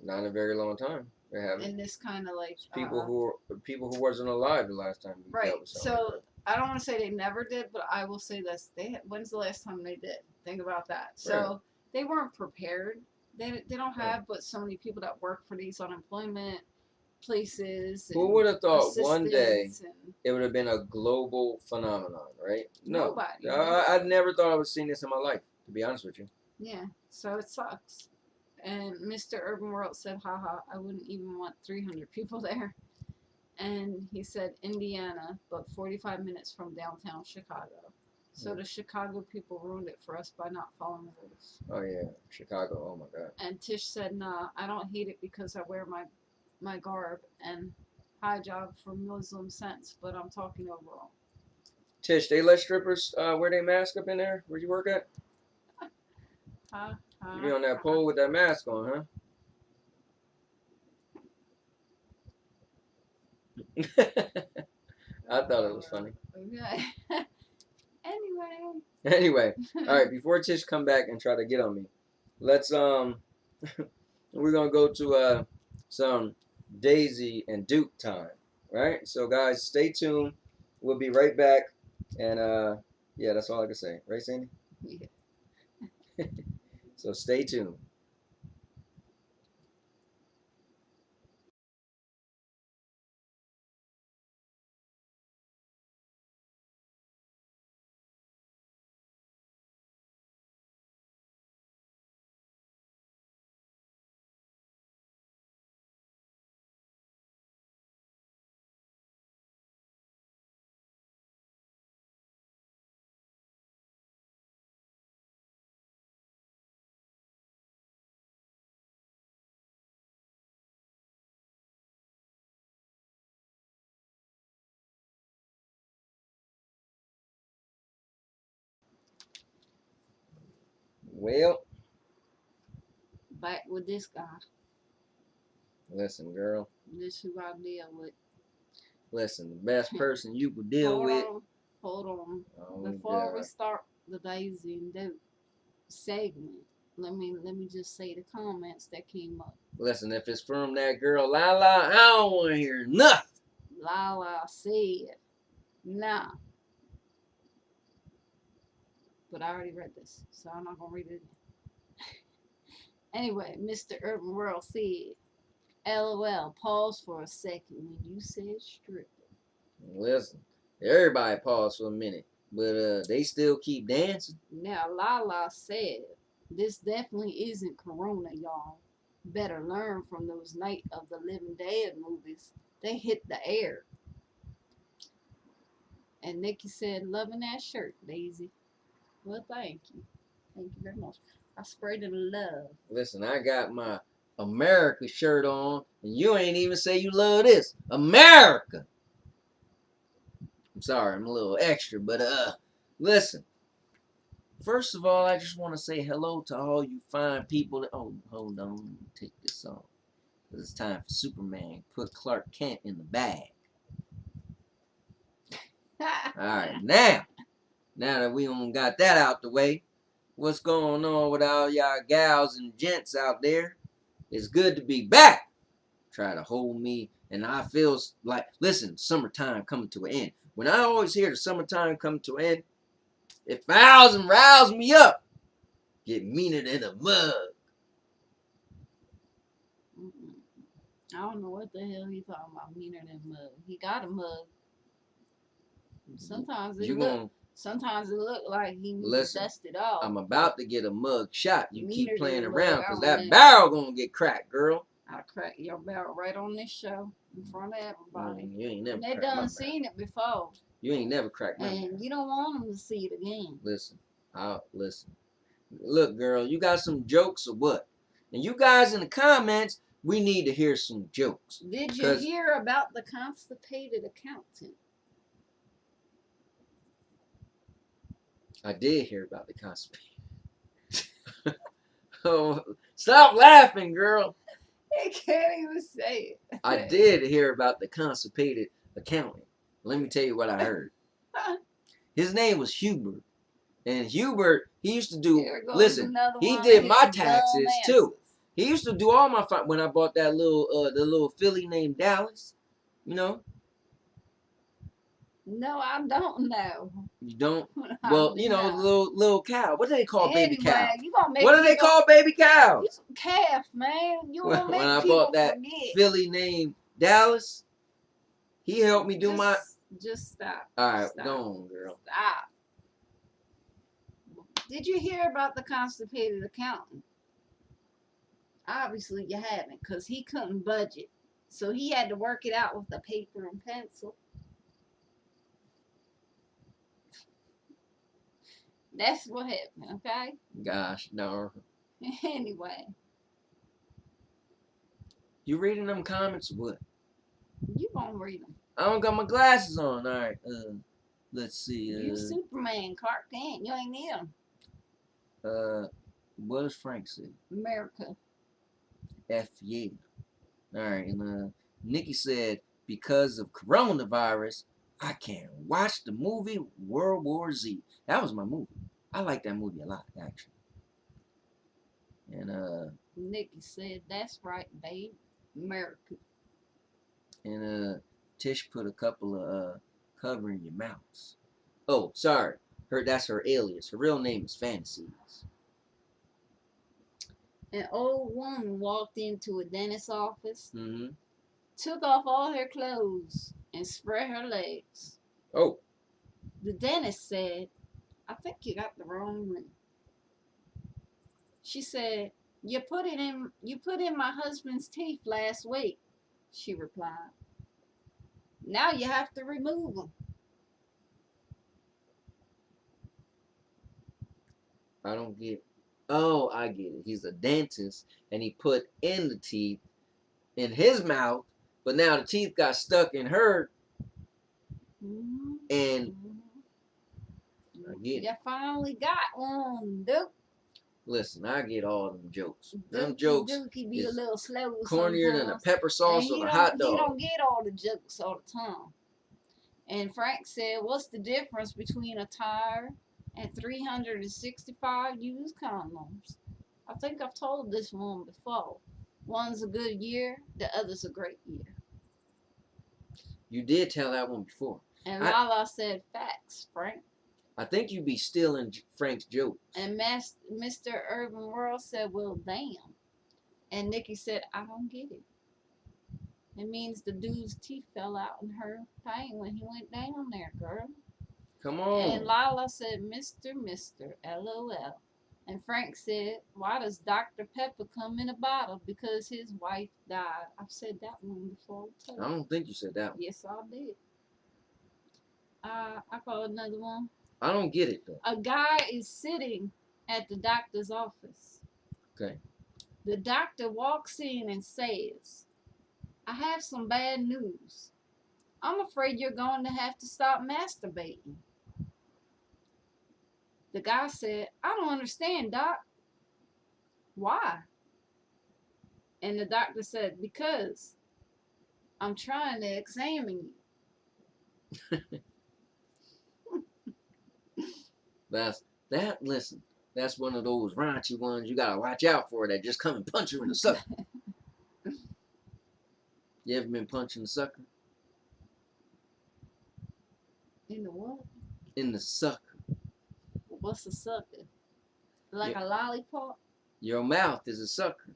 Not in a very long time. They haven't. in this kind of like, It's people who wasn't alive the last time we right. dealt with something So like that. I don't want to say they never did, but I will say this: when's the last time they did? Think about that. So Right. they weren't prepared. They don't Right. have but so many people that work for these unemployment places Who and would have thought one day assistants and it would have been a global phenomenon, right? No. nobody. I never thought I would see this in my life, to be honest with you. Yeah, so it sucks. And Mr. Urban World said, haha, I wouldn't even want 300 people there. And he said Indiana, but 45 minutes from downtown Chicago. So the Chicago people ruined it for us by not following the rules. Oh, yeah. Chicago. Oh, my God. And Tish said, nah, I don't hate it because I wear my garb and hijab for Muslim sense, but I'm talking overall. Tish, they let strippers wear their mask up in there where you work at? You be on that pole with that mask on, huh? I thought it was funny. Okay. Anyway. Anyway, all right. Before Tish come back and try to get on me, let's we're gonna go to some Daisy and Duke time, right? So guys, stay tuned. We'll be right back, and yeah, that's all I can say, right, Sandy? Yeah. So stay tuned. Well, Back with this guy. listen, girl. This who I deal with. Listen, the best person you could deal Hold with. on. Hold on. Oh, Before we God. start the Daisy and Duke segment, let me just say the comments that came up. Listen, if it's from that girl Lala, I don't want to hear nothing. Lala said, nah. But I already read this, so I'm not gonna read it again. Anyway, Mr. Urban World said, LOL, pause for a second when you said stripper. Listen, everybody pause for a minute, but they still keep dancing. Now, Lala said, this definitely isn't Corona, y'all. Better learn from those Night of the Living Dead movies. They hit the air. And Nikki said, loving that shirt, Daisy. Well, thank you. Thank you very much. I sprayed it in love. Listen, I got my America shirt on, and you ain't even say you love this. America! I'm sorry, I'm a little extra, but listen. First of all, I just want to say hello to all you fine people that, oh, hold on, let me take this off. It's time for Superman. Put Clark Kent in the bag. Alright, now that we got that out the way, what's going on with all y'all gals and gents out there? It's good to be back. Try to hold me, and I feel like, listen, summertime coming to an end. When I always hear the summertime come to an end, it fouls and riles me up. Get meaner than a mug. I don't know what the hell he talking about, meaner than mug. He got a mug. Sometimes it look like he needs to dust it off. I'm about to get a mug shot. You keep playing around because that that barrel gonna get cracked, girl. I'll crack your barrel right on this show in front of everybody. You ain't never And they cracked my done seen it before. You ain't never cracked my And you don't want them to see it again. Listen, listen. Look, girl, you got some jokes or what? And you guys in the comments, we need to hear some jokes. Did you hear about the constipated accountant? I did hear about the constipated. Oh, stop laughing, girl. I can't even say it. I did hear about the constipated accountant. Let me tell you what I heard. His name was Hubert. And Hubert, he used to do, listen, he did my taxes too. He used to do all my, when I bought that little, the little filly named Dallas, you know. No, I don't know. You don't? I Well, do you know, not. little cow. What do they call baby Anyway, cows? you gonna make What do they people. call baby You cows? some calf, man. You gonna When make I people bought that forget. filly named Dallas, he helped me do my. Just stop. All right, Stop. go on, girl. Stop. Did you hear about the constipated accountant? Obviously you haven't, because he couldn't budget. So he had to work it out with a paper and pencil. That's what happened, okay? Gosh, no. Anyway, You reading them comments or what? you gonna read them. I don't got my glasses on. All right. Let's see. You Superman, Clark Kent. You ain't need them. What does Frank say? America. F yeah. All right. And Nikki said because of coronavirus, I can't watch the movie World War Z. That was my movie. I like that movie a lot, actually. And Nikki said, that's right, babe. America. and Tish put a couple of covering your mouths. Oh, sorry. That's her alias. Her real name is Fantasies. An old woman walked into a dentist's office, Mm-hmm. took off all her clothes, and spread her legs. Oh. The dentist said, I think you got the wrong room. She said, you put in my husband's teeth last week, she replied. Now you have to remove them. I don't get. Oh, I get it. He's a dentist, and he put in the teeth in his mouth, but now the teeth got stuck in her, and I get it. You finally got one, Duke. Listen, I get all them jokes. Them Dookie, jokes Dookie be a is little slow cornier than a sometimes. pepper sauce on a hot dog. He don't get all the jokes all the time. And Frank said, what's the difference between a tire and 365 used condoms? I think I've told this one before. One's a good year, the other's a great year. You did tell that one before. And Lala said, facts, Frank. I think you be stealing Frank's jokes. And Mr. Urban World said, well, damn. And Nikki said, I don't get it. It means the dude's teeth fell out in her pain when he went down there, girl. Come on. And Lala said, Mr. LOL. And Frank said, why does Dr. Pepper come in a bottle? Because his wife died. I've said that one before too. I don't think you said that one. Yes, I did. I call another one. I don't get it though. A guy is sitting at the doctor's office. Okay. The doctor walks in and says, I have some bad news. I'm afraid you're going to have to stop masturbating. The guy said, I don't understand, Doc. Why? And the doctor said, because I'm trying to examine you. Listen, that's one of those raunchy ones you gotta watch out for that just come and punch you in the sucker. You ever been punching the sucker? In the what? In the sucker. What's a sucker? Like a lollipop? Your mouth is a sucker.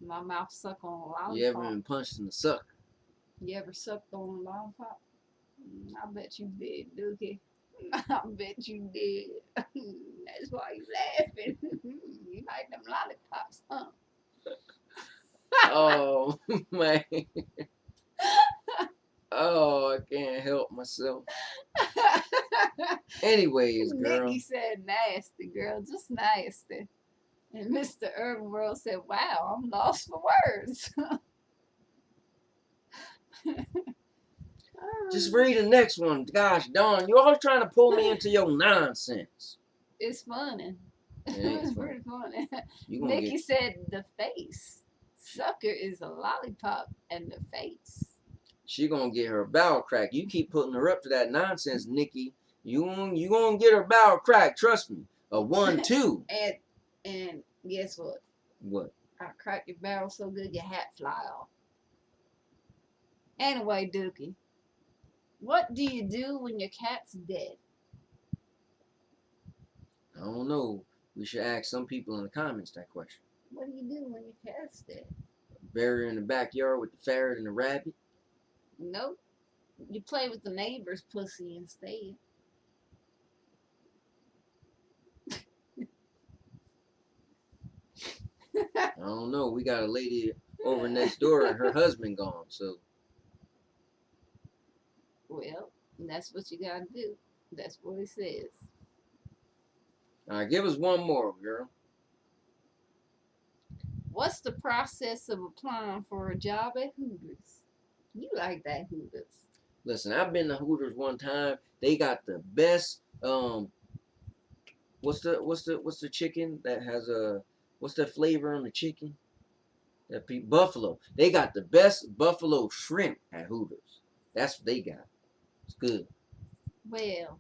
My mouth suck on a lollipop. You ever been punched in the sucker? You ever sucked on a lollipop? I bet you did, Dookie. I bet you did. That's why you laughing. You like them lollipops, huh? Oh, man. Oh, I can't help myself. Anyways, girl. Nikki said nasty, girl. Just nasty. And Mr. Urban World said, wow, I'm lost for words. Just read the next one. Gosh darn, you're always trying to pull me into your nonsense. It's funny. It's pretty funny. Nikki said the face. Sucker is a lollipop and the face. She gonna get her bowel cracked. You keep putting her up to that nonsense, Nikki. You gonna get her bowel cracked. Trust me. A 1-2. And guess what? What? I crack your barrel so good your hat fly off. Anyway, Dookie, What do you do when your cat's dead? I don't know. We should ask some people in the comments that question. What do you do when your cat's dead? Bury her in the backyard with the ferret and the rabbit. Nope. You play with the neighbor's pussy instead. I don't know. We got a lady over next door and her husband gone. So. Well, that's what you gotta do. That's what it says. All right, give us one more, girl. What's the process of applying for a job at Hooters? You like that Hooters. Listen, I've been to Hooters one time. They got the best. What's the chicken that has a? What's the flavor on the chicken? Buffalo. They got the best buffalo shrimp at Hooters. That's what they got. It's good. Well,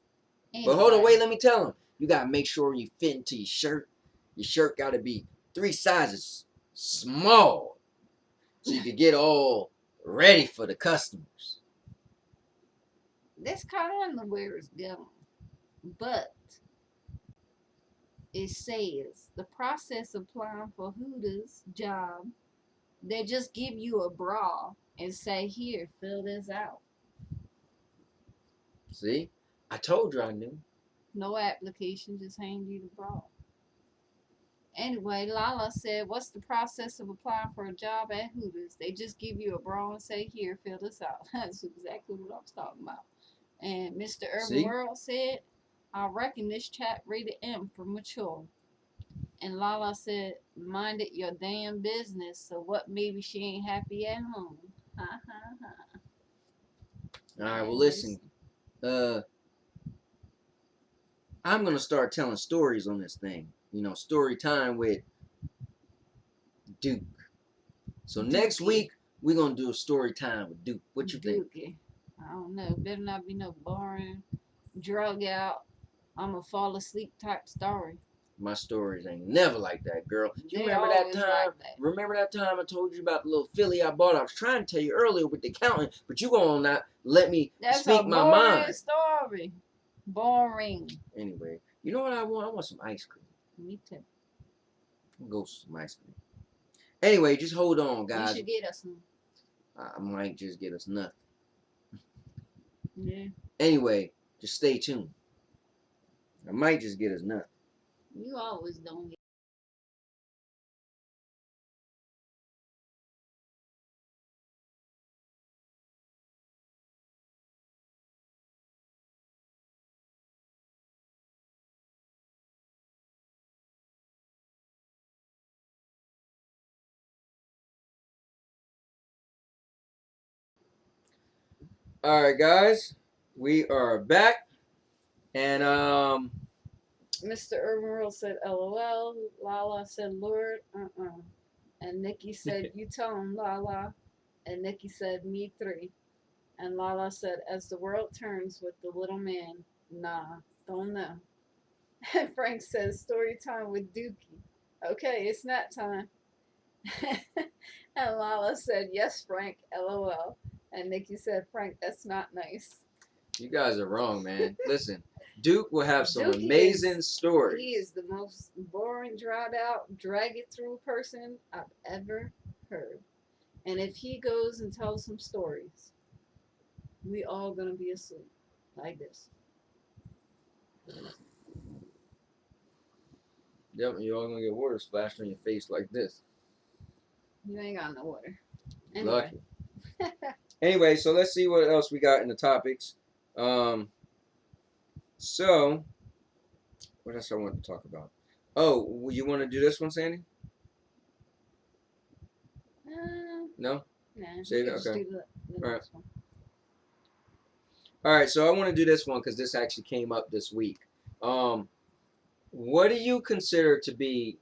anyway. But hold on, wait. Let me tell them. You gotta make sure you fit into your shirt. Your shirt gotta be 3 sizes small, so you can get all ready for the customers. That's kind of where it's going. But it says the process of applying for Hooters job, they just give you a bra and say, here, fill this out. See? I told you I knew. No application, just hand you the bra. Anyway, Lala said, what's the process of applying for a job at Hooters? They just give you a bra and say, here, fill this out. That's exactly what I was talking about. And Mr. Urban World said, I reckon this chat rated M for mature. And Lala said, mind it your damn business. So what, maybe she ain't happy at home. Ha ha ha. Alright, well listen. I'm gonna start telling stories on this thing. You know, story time with Duke. So next week we're gonna do a story time with Duke. What you think? I don't know. Better not be no boring, drug out, I'ma fall asleep type story. My stories ain't never like that, girl. You remember that time? Like that. Remember that time I told you about the little filly I bought? I was trying to tell you earlier with the counting, but you gonna not let me speak my mind. That's a boring story. Boring. Anyway, you know what I want? I want some ice cream. Me too. I'll go some ice cream. Anyway, just hold on, guys. You should get us some. I might just get us nothing. Yeah. Anyway, just stay tuned. I might just get us nothing. You always don't get. All right, guys, we are back, and Mr. Urban World said LOL. Lala said Lord, and Nikki said you tell him Lala, and Nikki said me three, and Lala said as the world turns with the little man, nah, don't know. And Frank says story time with Dookie. Okay, it's nap time. And Lala said yes, Frank, LOL. And Nikki said, Frank, that's not nice. You guys are wrong, man. Listen, Duke will have some amazing stories. He is the most boring, dried out, drag it through person I've ever heard. And if he goes and tells some stories, we all gonna be asleep like this. Yep, you all gonna get water splashed on your face like this. You ain't got no water. Anyway. Lucky. Anyway, so let's see what else we got in the topics. So, what else I want to talk about? Oh, you want to do this one, Sandy? No? Nah. Save it? Okay. All right. All right, so I want to do this one because this actually came up this week. What do you consider to be,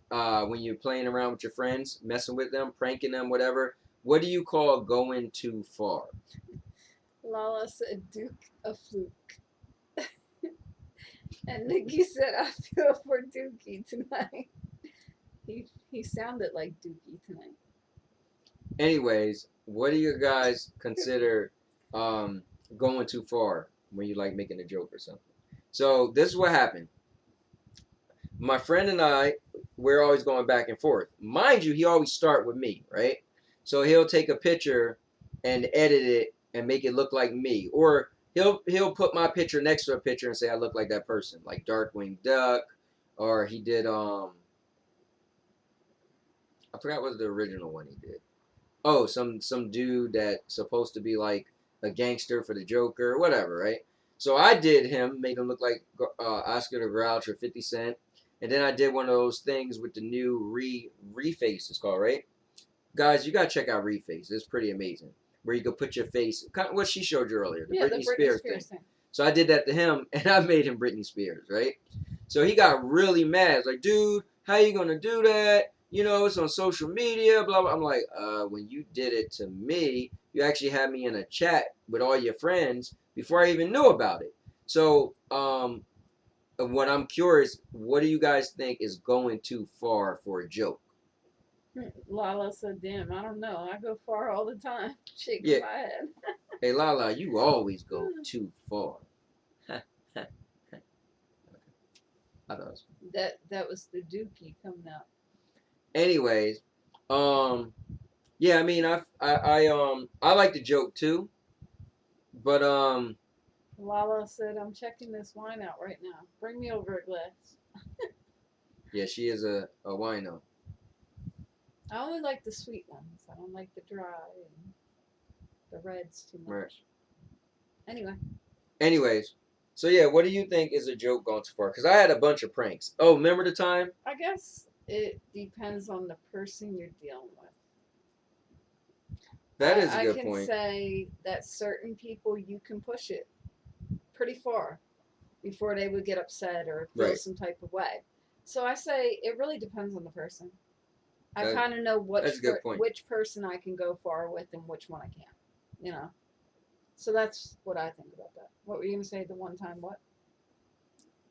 when you're playing around with your friends, messing with them, pranking them, whatever, what do you call going too far? Lala said Duke a fluke. And Nikki said I feel for Dookie tonight. He sounded like Dookie tonight. Anyways, what do you guys consider going too far when you like making a joke or something. So this is what happened. My friend and I, we're always going back and forth. Mind you, he always start with me, right? So he'll take a picture and edit it and make it look like me, or he'll put my picture next to a picture and say I look like that person, like Darkwing Duck, or he did I forgot what the original one he did. Oh, some dude that's supposed to be like a gangster for the Joker, or whatever, right? So I did him, made him look like Oscar the Grouch or 50 Cent, and then I did one of those things with the new Reface, it's called, right? Guys, you gotta check out Reface. It's pretty amazing. Where you can put your face, kind of what she showed you earlier, the Yeah, the Britney Britney Spears Spears thing. thing. So I did that to him, and I made him Britney Spears, right? So he got really mad. It's like, dude, how you gonna do that? You know, it's on social media, blah blah. I'm like, when you did it to me, you actually had me in a chat with all your friends before I even knew about it. So, what I'm curious, what do you guys think is going too far for a joke? Lala said, damn, I don't know. I go far all the time. Shaking Yeah, my head. hey Lala, you always go too far. I thought it was. That was the dookie coming out. Anyways, um, yeah, I mean, I like the joke too, but Lala said, I'm checking this wine out right now. Bring me over a glass. yeah, she is a wino. I only like the sweet ones. I don't like the dry and the reds too much. Right. Anyway, Anyways, so yeah, what do you think is a joke going too far? Because I had a bunch of pranks. Oh, remember the time? I guess it depends on the person you're dealing with. That is a I good can point. say that certain people you can push it pretty far before they would get upset or feel Right. some type of way. So I say it really depends on the person. I That kind of know that's a good point. which person I can go far with and which one I can't. You know. So that's what I think about that. What were you gonna say? The one time what?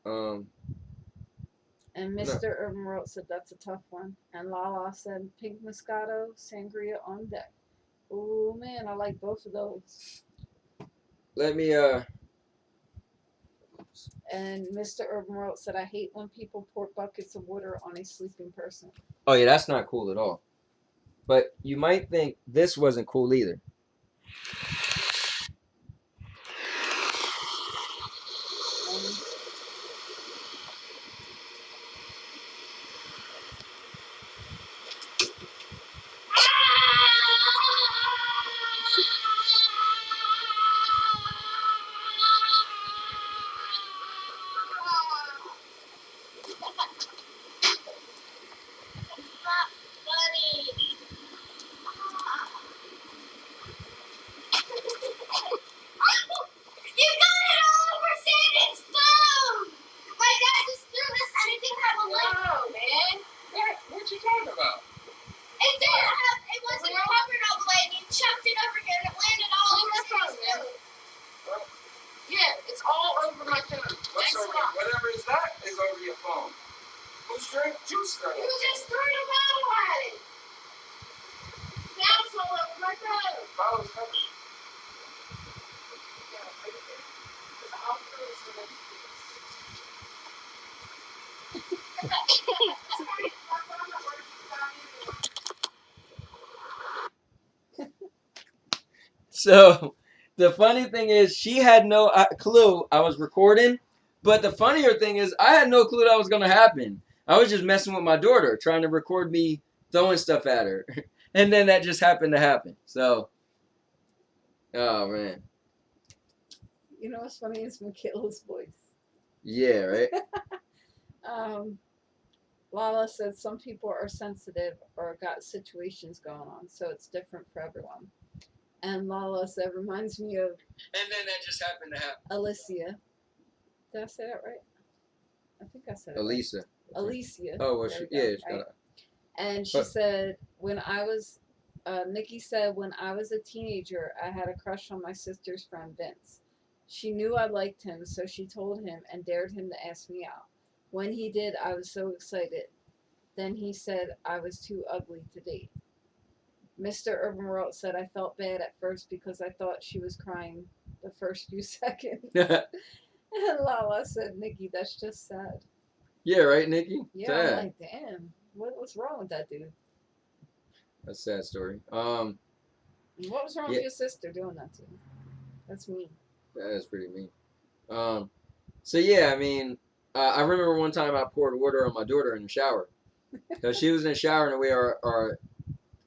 Um, And no, Mr. Urban World said that's a tough one. And Lala said pink Moscato, sangria on deck. Oh man, I like both of those. let me And Mr. Urban World said I hate when people pour buckets of water on a sleeping person. Oh yeah, that's not cool at all. But you might think this wasn't cool either. Um, So the funny thing is, she had no clue I was recording. But the funnier thing is, I had no clue that was gonna happen. I was just messing with my daughter, trying to record me throwing stuff at her, and then that just happened to happen. So, oh man, you know what's funny is Michaela's voice. yeah, right. Um, Lala said some people are sensitive or got situations going on, so it's different for everyone. And Lala said reminds me of And then that just happened to happen. Alicia. Did I say that right? I think I said it Elisa. right. Alicia. Oh well, There we yeah, go, she right? got And she but said when I was Nikki said when I was a teenager I had a crush on my sister's friend Vince. She knew I liked him, so she told him and dared him to ask me out. When he did, I was so excited. Then he said I was too ugly to date. Mr. Urban World said I felt bad at first because I thought she was crying the first few seconds. And Lala said, Nikki, that's just sad. Yeah, right, Nikki? Yeah, Sad. I'm like, damn, what's wrong with that dude? That's a sad story. What was wrong Yeah, with your sister doing that to you? That's mean. that is pretty mean. So yeah, I mean, I remember one time I poured water on my daughter in the shower. Because she was in the shower, and the way our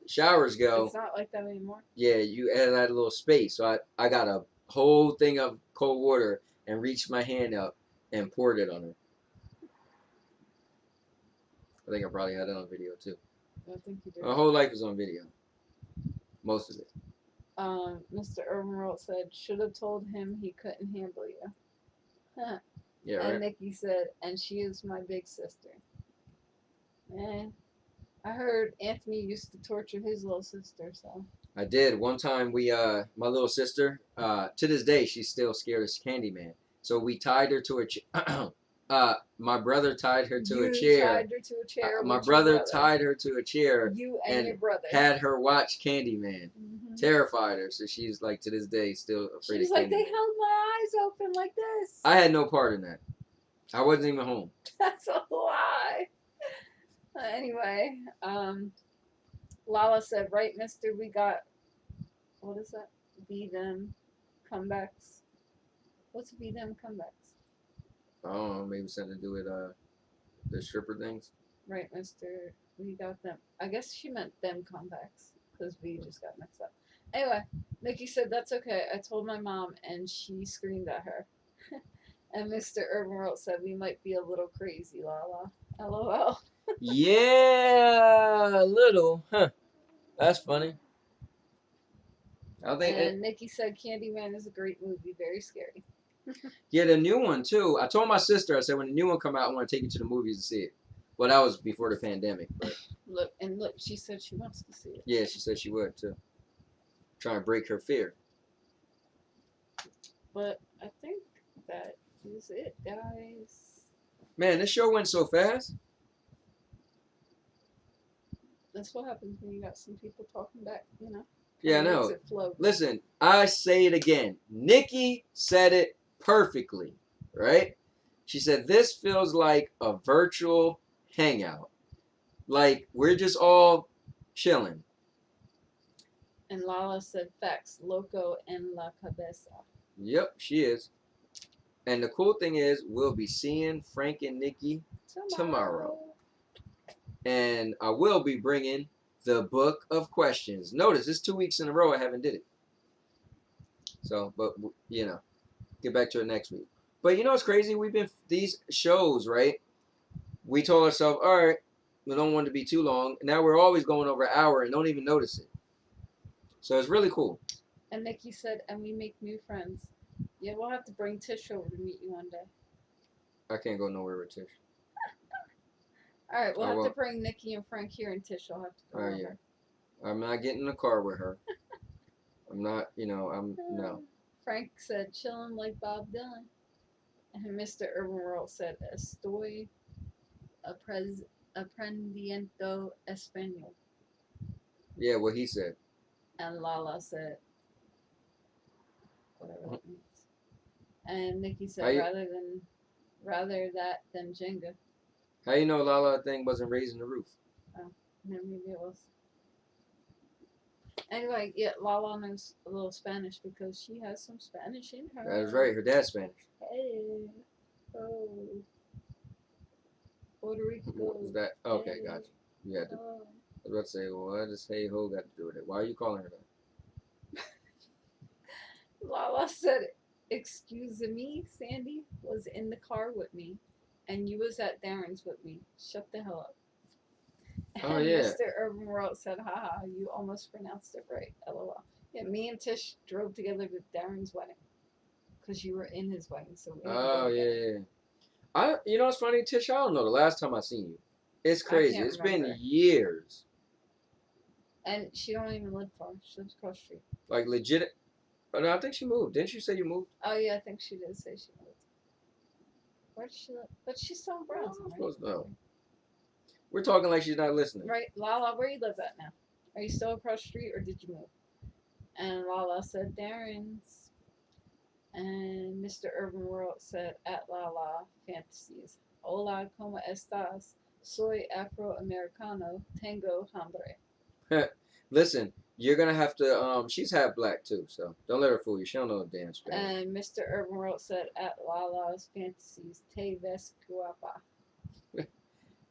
showers go, It's not like that anymore. yeah, you had a little space. So I got a whole thing of cold water and reached my hand up and poured it on her. I think I probably had it on video too. I think you did. My whole life is on video. Most of it. Mr. Irwin said, should have told him he couldn't handle you. Yeah, And right. Nikki said, and she is my big sister. Man, I heard Anthony used to torture his little sister, so. I did. One time my little sister, to this day, she's still scared of Candyman. So we tied her to a my brother tied her to a chair. Tied her to a chair My with your brother tied her to a chair You and your brother. had her watch Candyman. Mm-hmm. Terrified her. So she's like, to this day, still afraid She's of like, Candyman. they held my eyes open like this. I had no part in that. I wasn't even home. That's a lie. Anyway, Lala said, right, mister, we got, what is that? Be them comebacks. What's be them comebacks? I don't know, maybe something to do with the stripper things. Right, mister, we got them. I guess she meant them comebacks, because we just got mixed up. Anyway, Nikki said, that's okay. I told my mom, and she screamed at her. And Mr. Urban World said, we might be a little crazy, Lala. LOL. Yeah, a little. Huh. That's funny. I think And Nikki said, Candyman is a great movie, very scary. yeah, the new one too. I told my sister, I said, when the new one come out, I want to take you to the movies to see it. Well, that was before the pandemic, but Look, she said she wants to see it. yeah, she said she would too. Trying to break her fear. But I think that is it, guys. Man, this show went so fast. That's what happens when you got some people talking back, you know. Yeah, I It makes know. it flow. Listen, I say it again. Nikki said it perfectly, right? She said, this feels like a virtual hangout. Like, we're just all chilling. And Lala said, facts, loco en la cabeza. Yep, she is. And the cool thing is, we'll be seeing Frank and Nikki tomorrow. And I will be bringing the book of questions. Notice, it's 2 weeks in a row I haven't did it. So, but, you know, get back to it next week. But you know what's crazy? We've been, these shows, right? We told ourselves, all right, we don't want it to be too long. Now we're always going over an hour and don't even notice it. So it's really cool. And Nikki said, and we make new friends. Yeah, we'll have to bring Tish over to meet you one day. I can't go nowhere with Tish. All right, we'll I have to won't. bring Nikki and Frank here, and Tish will have to go Oh, over. yeah. I'm not getting in the car with her. I'm not, you know, no. Frank said, chillin' like Bob Dylan. And Mr. Urban World said, estoy aprendiendo español. Yeah, what he said. And Lala said, whatever that means. And Nikki said, rather that than Jenga. How you know Lala thing wasn't raising the roof? Oh, no, maybe it was. Anyway, yeah, Lala knows a little Spanish because she has some Spanish in her. That was right. Her dad's Spanish. Hey. Oh. Puerto Rico. What was that? Okay, Hey. gotcha. You had to. Oh. I was about to say, well, what does hey ho got to do with it? Why are you calling her that? Lala said, excuse me, Sandy was in the car with me, and you was at Darren's with me. Shut the hell up. Oh, And yeah. Mr. Urban World said, haha, you almost pronounced it right. LOL. Yeah, me and Tish drove together to Darren's wedding. Because you were in his wedding, so we had to go Oh, together. yeah. You know what's funny, Tish? I don't know the last time I seen you. It's crazy. can't It's remember. been years. And she don't even live far. She lives across the street. Like legit. Oh, no, I think she moved. Didn't you say you moved? Oh, yeah, I think she did say she moved. Where did she live? But she's still in Brownsville, right? No. We're talking like she's not listening. Right, Lala, where you live at now? Are you still across the street or did you move? And Lala said, Darren's. And Mr. Urban World said, at Lala Fantasies. Hola, ¿cómo estás? Soy afroamericano. Tengo hambre. Listen, you're gonna have to. She's half black too, so don't let her fool you. She don't know a damn Spanish. And Mr. Urban World said, at Lala's Fantasies. Te ves guapa.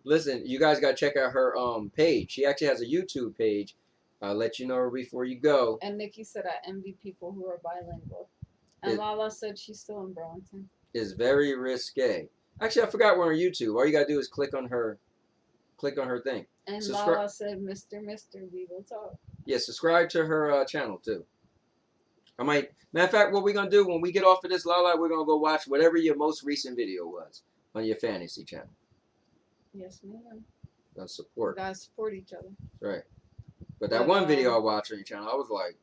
Listen, you guys gotta check out her page. She actually has a YouTube page. I'll let you know her before you go. And Nikki said, I envy people who are bilingual. And It Lala said she's still in Burlington. is very risque. Actually, I forgot we're on YouTube. All you gotta do is click on her thing. And Subscribe. Lala said, Mr. We will talk. Yeah, subscribe to her channel too. I might. Matter of fact, what we're gonna do when we get off of this, Lala, we're gonna go watch whatever your most recent video was on your fantasy channel. Yes, ma'am. That's support. You guys support each other. Right. But that one video I watched on your channel, I was like,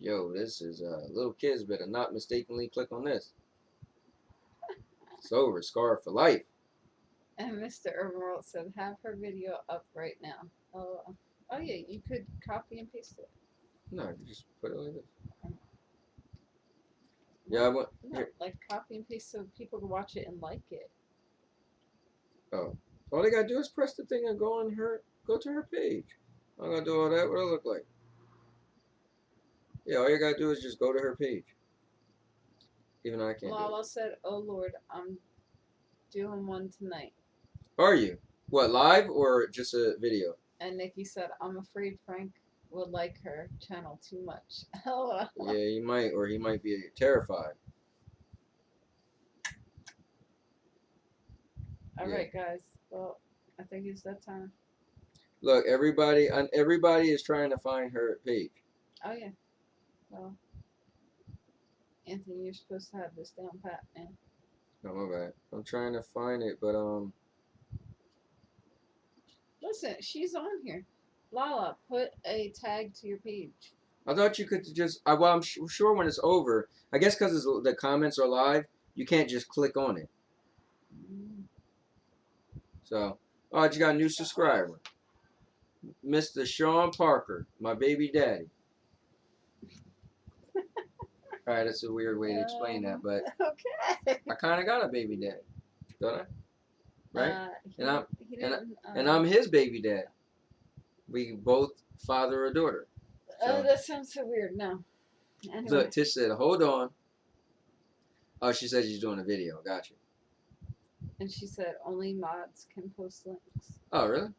yo, this is little kids better not mistakenly click on this. It's over. Scarred for life. And Mr. Urban World said, have her video up right now. Oh yeah, you could copy and paste it. No, you just put it like this. Yeah, I went. No, like copy and paste so people can watch it and like it. Oh, all they gotta do is press the thing and go to her page. I'm gonna do all that. What it look like? Yeah, all you gotta do is just go to her page. Even though I can't. Lala said, oh Lord, I'm doing one tonight. Are you? What, live or just a video? And Nikki said, I'm afraid Frank would like her channel too much. Yeah, he might, or he might be terrified. All right, guys. Well, I think it's that time. Look, everybody is trying to find her page. Oh yeah. Well, Anthony, you're supposed to have this down pat, man. No, my bad. I'm trying to find it, but Listen, she's on here. Lala, put a tag to your page. I thought you could just. Well, I'm sure when it's over. I guess because the comments are live, you can't just click on it. So, oh, I just got a new subscriber, Mr. Sean Parker, my baby daddy. All right, that's a weird way to explain that, but okay. I kind of got a baby daddy, don't I? Right? And I'm his baby dad. We both father or daughter. So. That sounds so weird. No. Anyway. Look, Tish said, hold on. Oh, she said she's doing a video. Gotcha. And she said only mods can post links. Oh, really?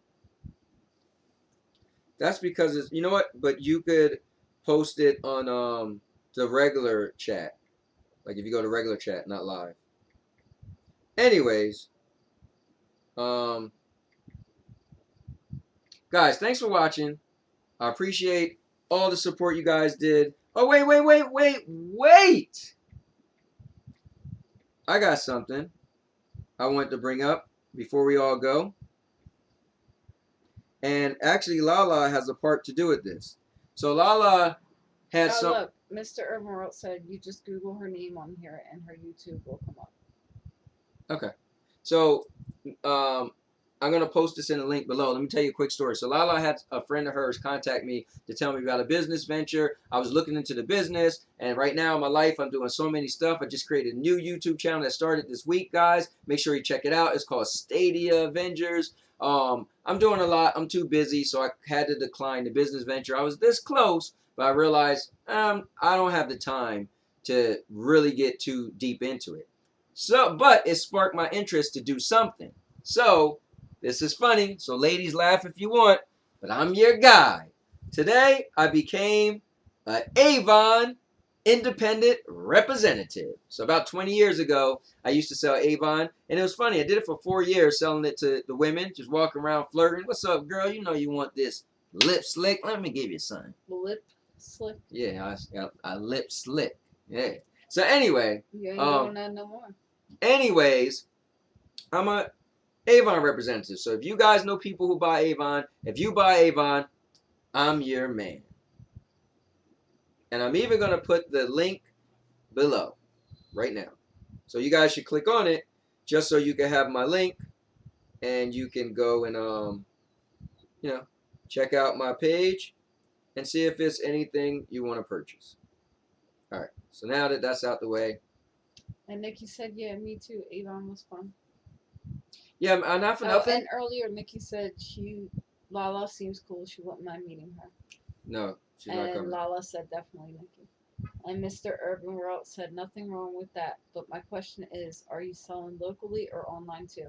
That's because it's, you know what? But you could post it on the regular chat. Like if you go to regular chat, not live. Anyways, guys, thanks for watching. I appreciate all the support you guys did. Oh, wait. I got something I want to bring up before we all go. And actually, Lala has a part to do with this. So Lala had some. Look, Mr. Urban World said you just Google her name on here and her YouTube will come up. Okay. So, I'm going to post this in the link below. Let me tell you a quick story. So Lala had a friend of hers contact me to tell me about a business venture. I was looking into the business, and right now in my life, I'm doing so many stuff. I just created a new YouTube channel that started this week, guys. Make sure you check it out. It's called Stadia Avengers. I'm doing a lot. I'm too busy, so I had to decline the business venture. I was this close, but I realized I don't have the time to really get too deep into it. So, but it sparked my interest to do something. So, this is funny, so ladies laugh if you want, but I'm your guy. Today, I became an Avon independent representative. So about 20 years ago, I used to sell Avon, and it was funny. I did it for 4 years, selling it to the women, just walking around flirting. What's up, girl? You know you want this lip slick? Let me give you some. Lip slick? Yeah, I lip slick. Yeah. So anyway. You ain't doing that no more. Anyways, I'm a Avon representative. So if you guys know people who buy Avon, if you buy Avon, I'm your man. And I'm even going to put the link below right now. So you guys should click on it just so you can have my link and you can go and check out my page and see if it's anything you want to purchase. All right. So now that that's out the way. And Nikki said, yeah, me too. Avon was fun. Yeah, not for nothing. And earlier Nikki said Lala seems cool. She wouldn't mind meeting her. No, she's not And coming. Lala said definitely Nikki. And Mr. Urban World said nothing wrong with that. But my question is, are you selling locally or online too?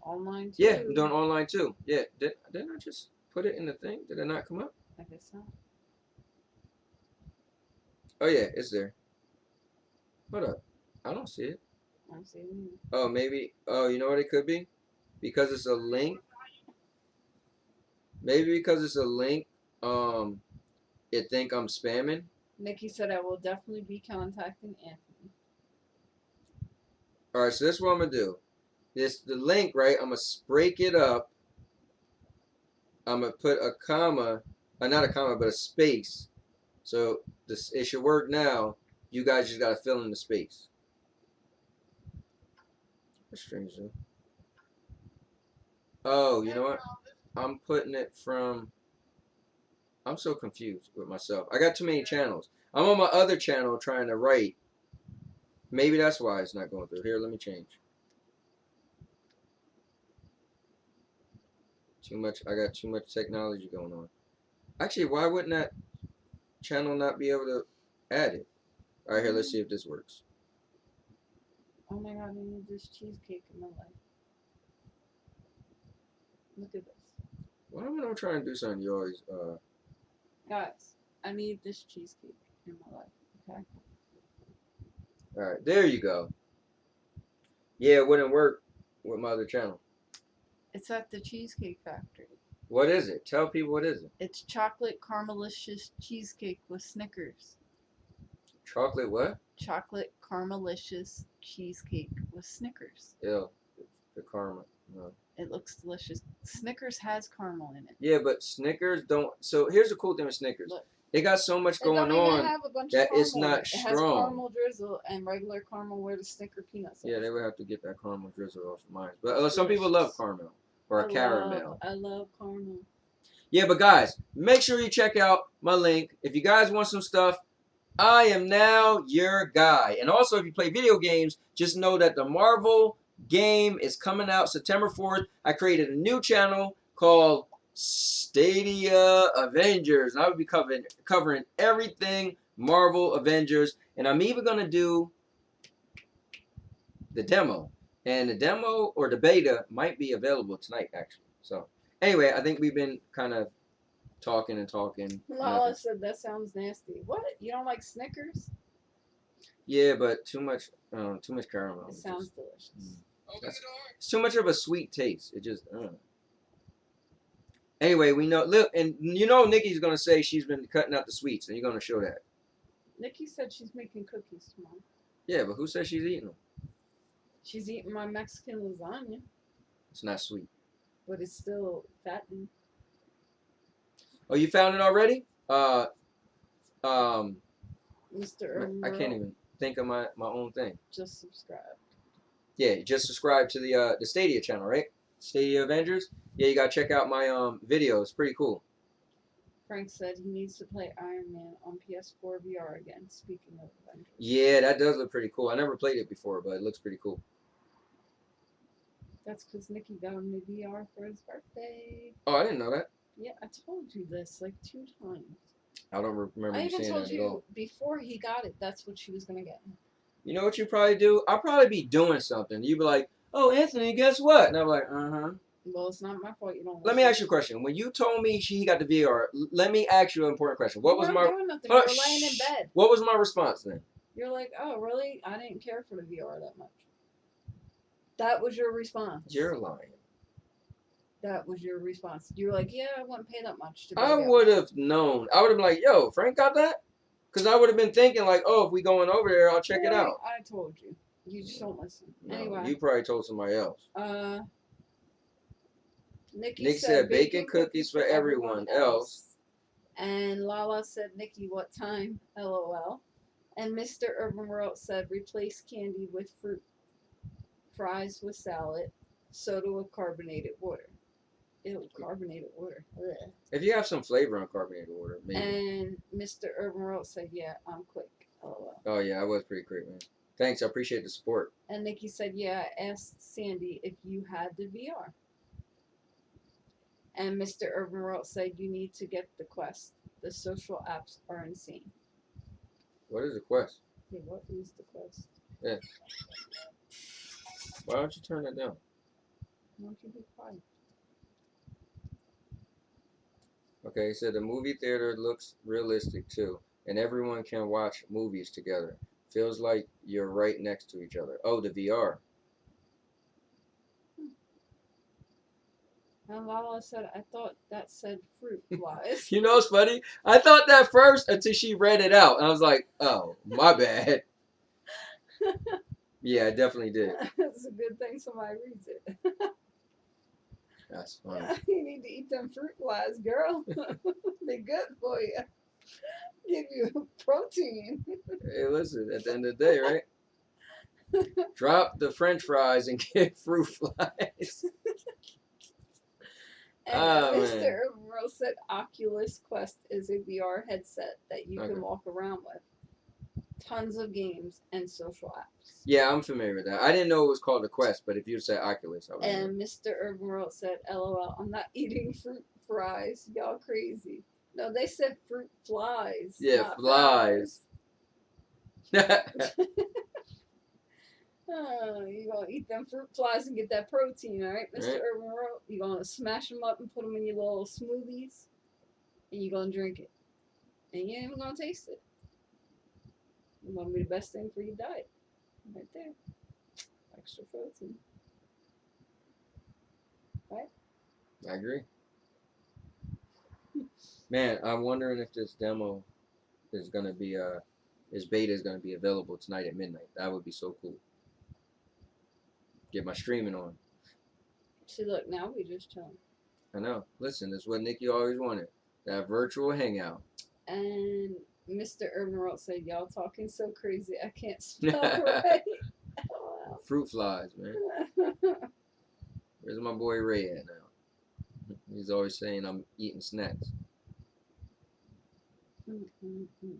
Online too. Yeah, I'm doing online too. Yeah, didn't I just put it in the thing? Did it not come up? I guess not. Oh yeah, it's there. Hold up, I don't see it. I don't see it either. Oh, maybe. Oh, you know what it could be? Because it's a link. Maybe because it's a link. It think I'm spamming. Nikki said I will definitely be contacting Anthony. All right, so this is what I'm gonna do. The link, right? I'm gonna break it up. I'm gonna put a comma, not a comma, but a space. So it should work now. You guys just gotta fill in the space. That's strange though. Oh, you know what? I'm putting it from. I'm so confused with myself. I got too many channels. I'm on my other channel trying to write. Maybe that's why it's not going through. Here, let me change. Too much. I got too much technology going on. Actually, why wouldn't that channel not be able to add it? All right, here, let's see if this works. Oh my god, I need this cheesecake in my life. Look at this. Why when I'm trying to do something, you always Guys, I need this cheesecake in my life, okay? All right, there you go. Yeah, it wouldn't work with my other channel. It's at the Cheesecake Factory. What is it? Tell people what is it. It's chocolate caramelicious cheesecake with Snickers. Chocolate what? Chocolate caramelicious cheesecake with Snickers. Ew, the caramel. No. It looks delicious. Snickers has caramel in it. Yeah, but Snickers don't. So here's the cool thing with Snickers. Look. They got so much going on that it's not strong. It has caramel drizzle and regular caramel where the Snicker peanuts. Yeah, they would have to get that caramel drizzle off of mine. But some people love caramel or caramel. I love caramel. Yeah, but guys, make sure you check out my link. If you guys want some stuff, I am now your guy. And also, if you play video games, just know that the Marvel game is coming out September 4th. I created a new channel called Stadia Avengers, and I will be covering everything Marvel Avengers, and I'm even going to do the demo, and the demo or the beta might be available tonight actually. So anyway, I think we've been kind of talking. Lala said that sounds nasty. What? You don't like Snickers? Yeah, but too much caramel. It sounds delicious. It's too much of a sweet taste. It just Anyway, we know. Look, and you know Nikki's gonna say she's been cutting out the sweets, and you're gonna show that. Nikki said she's making cookies tomorrow. Yeah, but who says she's eating them? She's eating my Mexican lasagna. It's not sweet. But it's still fattening. Oh, you found it already? Mr. I can't even think of my own thing. Just subscribe. Yeah, just subscribe to the Stadia channel, right? Stadia Avengers. Yeah, you gotta check out my video. It's pretty cool. Frank said he needs to play Iron Man on PS4 VR again. Speaking of Avengers. Yeah, that does look pretty cool. I never played it before, but it looks pretty cool. That's because Nikki got him the VR for his birthday. Oh, I didn't know that. Yeah, I told you this like 2 times. I don't remember I you saying even told that at all. you before he got it, that's what she was going to get him. You know what you probably do? I'll probably be doing something. You'd be like, oh, Anthony, guess what? And I'm like, uh-huh. Well, it's not my fault you don't Let me ask you a question. When you told me he got the VR, let me ask you an important question. What was my... doing nothing. You were laying in bed. What was my response then? You're like, oh, really? I didn't care for the VR that much. That was your response. You're lying. That was your response. You were like, yeah, I wouldn't pay that much to I would have known. I would have been like, yo, Frank got that? Because I would have been thinking like, oh, if we going over there, I'll check it out. I told you. You just don't listen. No, anyway. You probably told somebody else. Nick said bacon cookies for everyone else. And Lala said, Nikki, what time? LOL. And Mr. Urban World said, replace candy with fruit. Fries with salad. Soda with carbonated water. Ew, carbonated water. Ugh. If you have some flavor on carbonated water, maybe. And Mr. Urban World said, yeah, I'm quick. LOL. Oh yeah, I was pretty great, man. Thanks, I appreciate the support. And Nikki said, yeah, I asked Sandy if you had the VR. And Mr. Urban World said, you need to get the Quest. The social apps are insane. What is the Quest? Hey, what is the Quest? Yeah. Why don't you turn that down? Why don't you be quiet? Okay, he said the movie theater looks realistic too, and everyone can watch movies together. Feels like you're right next to each other. Oh, the VR. And Lala said, I thought that said fruit flies. You know what's funny? I thought that first until she read it out. I was like, oh, my bad. Yeah, I definitely did. It's a good thing somebody reads it. That's funny. You need to eat them fruit flies, girl. They're good for you. Give you protein. Hey, listen, at the end of the day, right? Drop the french fries and get fruit flies. And Oh, Mr. man. Emerald said Oculus Quest is a VR headset that you Okay. can walk around with. Tons of games and social apps. Yeah, I'm familiar with that. I didn't know it was called a Quest, but if you said Oculus, I would know. And Mr. Urban World said, LOL, I'm not eating fruit fries. Y'all crazy. No, they said fruit flies. Yeah, not flies. You gonna eat them fruit flies and get that protein, alright, Mr. Right. Urban World? You gonna smash them up and put them in your little smoothies, and you gonna drink it. And you ain't even gonna taste it. It's gonna be the best thing for your diet. Right there. Extra protein. Right? I agree. Man, I'm wondering if this demo is gonna be this beta is gonna be available tonight at midnight. That would be so cool. Get my streaming on. See, look, now we just chilling. I know. Listen, that's what Nikki always wanted. That virtual hangout. And Mr. Urban World said, y'all talking so crazy, I can't spell right. Fruit flies, man. Where's my boy Ray at now? He's always saying I'm eating snacks.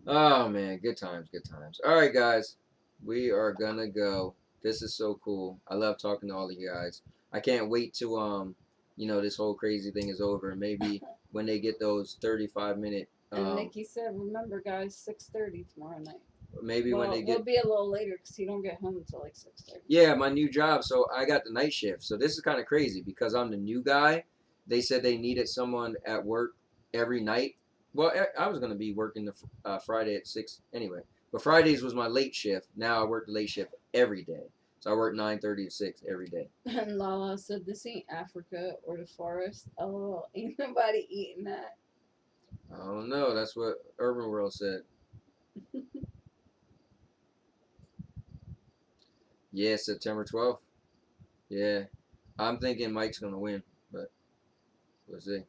Oh man, good times, good times. All right, guys, we are gonna go. This is so cool. I love talking to all of you guys. I can't wait to this whole crazy thing is over. Maybe when they get those 35-minute. And Nikki said, remember, guys, 6:30 tomorrow night. Maybe when they get. We'll be a little later because he don't get home until like 6:30. Yeah, my new job. So I got the night shift. So this is kind of crazy because I'm the new guy. They said they needed someone at work every night. Well, I was going to be working the Friday at 6 anyway. But Fridays was my late shift. Now I work the late shift every day. So I work 9:30 to 6 every day. And Lala said, this ain't Africa or the forest. LOL, ain't nobody eating that. I don't know. That's what Urban World said. Yeah, September 12th. Yeah. I'm thinking Mike's going to win, but we'll see.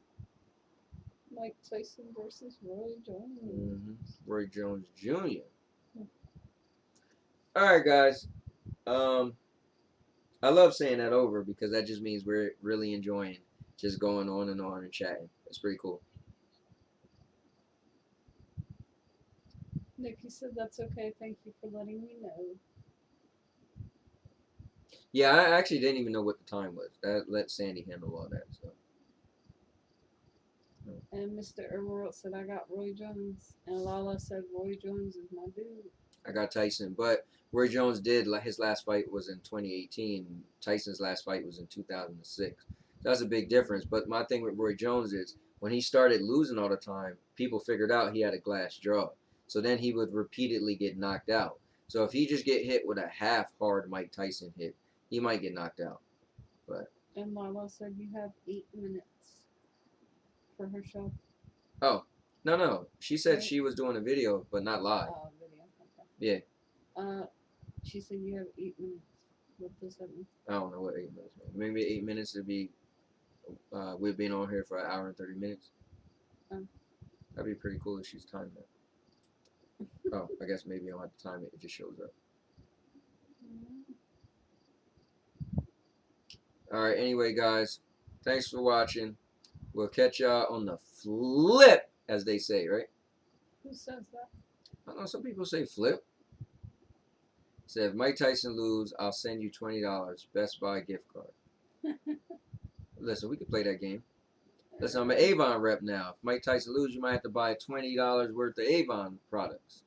Mike Tyson versus Roy Jones. Mm-hmm. Roy Jones Jr. All right, guys. I love saying that over because that just means we're really enjoying just going on and chatting. It's pretty cool. Nikki said, that's okay. Thank you for letting me know. Yeah, I actually didn't even know what the time was. Let Sandy handle all that. So. And Mr. Emerald said, I got Roy Jones. And Lala said, Roy Jones is my dude. I got Tyson. But Roy Jones his last fight was in 2018. Tyson's last fight was in 2006. That's a big difference. But my thing with Roy Jones is when he started losing all the time, people figured out he had a glass jaw. So then he would repeatedly get knocked out. So if he just get hit with a half hard Mike Tyson hit, he might get knocked out. But and Lala said, you have 8 minutes for her show. Oh, no. She said she was doing a video, but not live. Oh, video. Okay. Yeah. She said you have 8 minutes. What does that mean? I don't know what 8 minutes means. Maybe 8 minutes would be, we've been on here for an hour and 30 minutes. That'd be pretty cool if she's timed that. Oh, I guess maybe I don't have to time it. It just shows up. All right. Anyway, guys, thanks for watching. We'll catch y'all on the flip, as they say, right? Who says that? I don't know. Some people say flip. Said if Mike Tyson lose, I'll send you $20 Best Buy gift card. Listen, we could play that game. Listen, I'm an Avon rep now. If Mike Tyson lose, you might have to buy $20 worth of Avon products.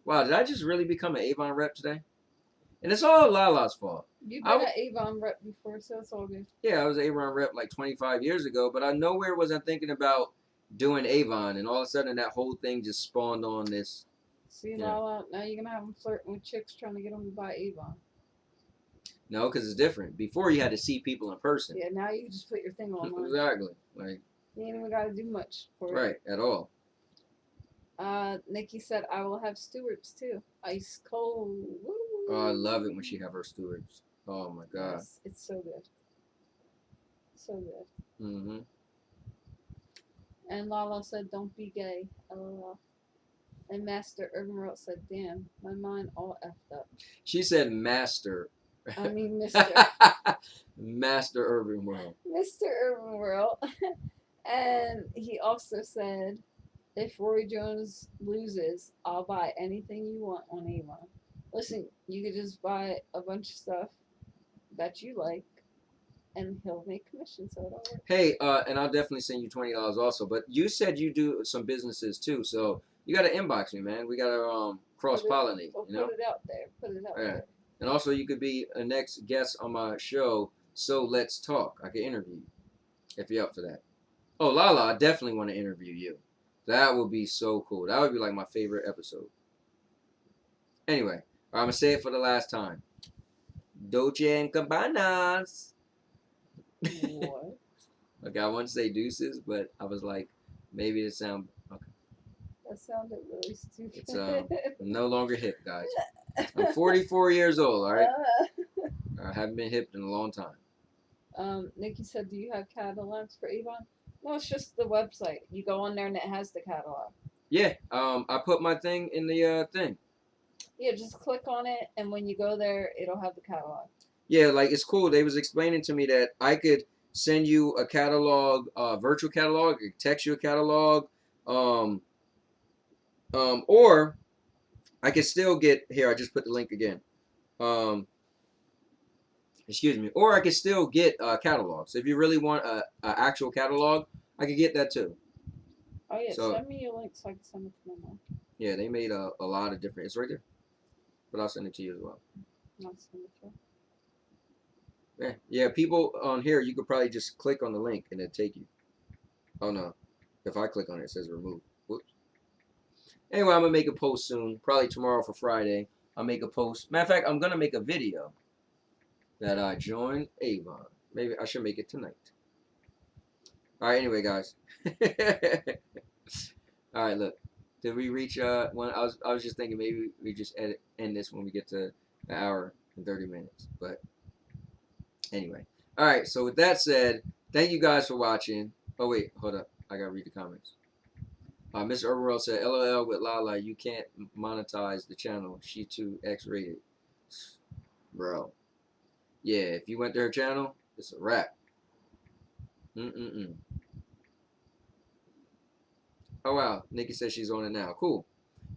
Wow, did I just really become an Avon rep today? And it's all Lala's fault. You've been an Avon rep before, so it's all good. Yeah, I was an Avon rep like 25 years ago, but I nowhere was I thinking about doing Avon, and all of a sudden that whole thing just spawned on this. See, Lala, now you're going to have them flirting with chicks trying to get them to buy Avon. No, because it's different. Before you had to see people in person. Yeah, now you can just put your thing online. Exactly. Like, you ain't even got to do much for it. Right, at all. Nikki said, I will have stewards too. Ice cold. Woo. Oh, I love it when she have her stewards. Oh my God. Yes, it's so good. So good. Mm-hmm. And Lala said, don't be gay. LOL. And Master Urban World said, damn, my mind all effed up. She said master. I mean, Mr. Master Urban World. Mr. Urban World. And he also said, if Roy Jones loses, I'll buy anything you want on Avon. Listen, you could just buy a bunch of stuff that you like, and he'll make commission, so it'll work. Hey, and I'll definitely send you $20 also. But you said you do some businesses too, so you got to inbox me, man. We got to cross pollinate. We'll you know, put it out there. Put it out there. And also, you could be a next guest on my show. So let's talk. I could interview you if you're up for that. Oh, Lala, I definitely want to interview you. That would be so cool. That would be like my favorite episode. Anyway, I'm going to say it for the last time. Dolce and Cabana's. What? Okay, I want to say deuces, but I was like, maybe it sound... Okay. That sounded really stupid. It's no longer hip, guys. I'm 44 years old, all right? I haven't been hip in a long time. Nikki said, do you have catalogs for Avon? No, it's just the website. You go on there and it has the catalog. Yeah, I put my thing in the thing. Yeah, just click on it, and when you go there, it'll have the catalog. Yeah, like, it's cool. They was explaining to me that I could send you a catalog, virtual catalog, I could text you a catalog, or I could still get, here, I just put the link again. Excuse me. Or I could still get catalogs. If you really want an actual catalog, I could get that too. Oh, yeah. So, send me your link so I can send it to my mom. Yeah, they made a lot of different... It's right there. But I'll send it to you as well. I'll send it to her. Yeah, people on here, you could probably just click on the link and it'll take you. Oh, no. If I click on it, it says remove. Whoops. Anyway, I'm going to make a post soon. Probably tomorrow for Friday. I'll make a post. Matter of fact, I'm going to make a video that I joined Avon. Maybe I should make it tonight. All right, anyway, guys. All right, look. Did we reach one? I was just thinking maybe we just end this when we get to an hour and 30 minutes. But anyway. All right, so with that said, thank you guys for watching. Oh, wait, hold up. I got to read the comments. Mr. Overall said, LOL with Lala, you can't monetize the channel. She too X-rated. Bro. Yeah, if you went to her channel, it's a wrap. Oh, wow. Nikki says she's on it now. Cool.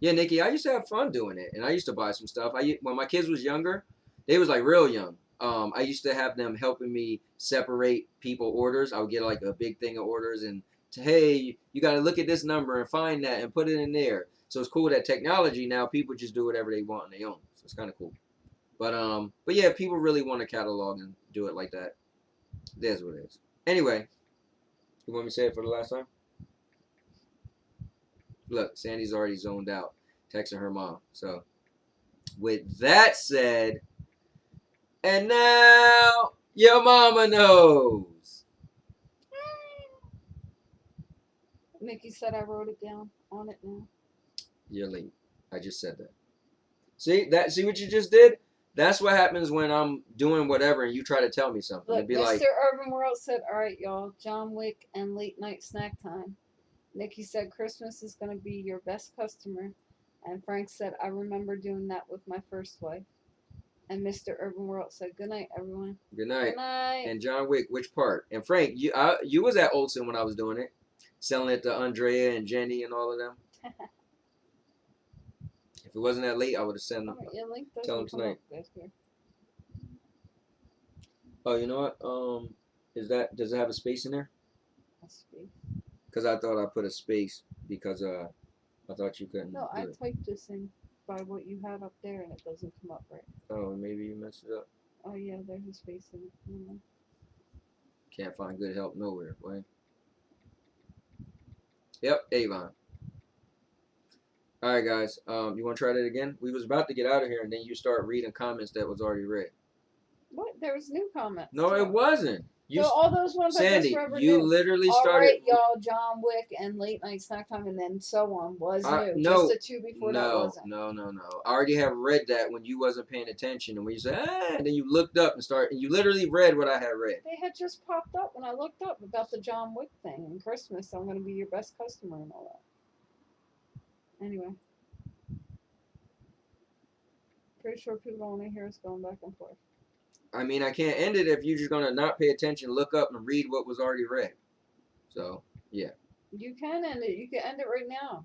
Yeah, Nikki, I used to have fun doing it, and I used to buy some stuff. When my kids was younger, they was like real young. I used to have them helping me separate people orders. I would get like a big thing of orders and, hey, you got to look at this number and find that and put it in there. So it's cool that technology now, people just do whatever they want on their own. So it's kind of cool. But yeah, if people really want to catalog and do it like that, there's what it is. Anyway, you want me to say it for the last time? Look, Sandy's already zoned out, texting her mom. So, with that said, and now your mama knows. Nikki said I wrote it down on it now. You're late. I just said that. See what you just did? That's what happens when I'm doing whatever and you try to tell me something. Look, It'd be Mr. like, Urban World said, all right, y'all, John Wick and late night snack time. Nikki said, Christmas is going to be your best customer. And Frank said, I remember doing that with my first wife. And Mr. Urban World said, good night, everyone. Good night. Good night. And John Wick, which part? And Frank, you was at Olsen when I was doing it. Selling it to Andrea and Jenny and all of them. If it wasn't that late, I would have sent them. Oh, your link Tell them doesn't come tonight. up good here. Oh, you know what? Does it have a space in there? A space. Because I thought I put a space because I thought you couldn't No, do I it. typed this in by what you had up there, and it doesn't come up right. Oh, maybe you messed it up. Oh yeah, there's a space in it. Can't find good help nowhere, boy. Yep, Avon. All right, guys. You want to try that again? We was about to get out of here, and then you start reading comments that was already read. What? There was new comments. No, too. it wasn't. You, So all those ones I Sandy, just read were you new. literally All started. right, y'all. John Wick and Late Night Snack Time, and then so on was new. No, Just the two before that wasn't. No. I already have read that when you wasn't paying attention, and when you said, and then you looked up and started, and you literally read what I had read. They had just popped up when I looked up about the John Wick thing and Christmas. So I'm going to be your best customer and all that. Anyway. Pretty sure people want to hear us going back and forth. I mean, I can't end it if you're just gonna not pay attention, look up, and read what was already read. So, yeah. You can end it. You can end it right now.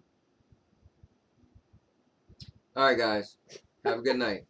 All right, guys. Have a good night.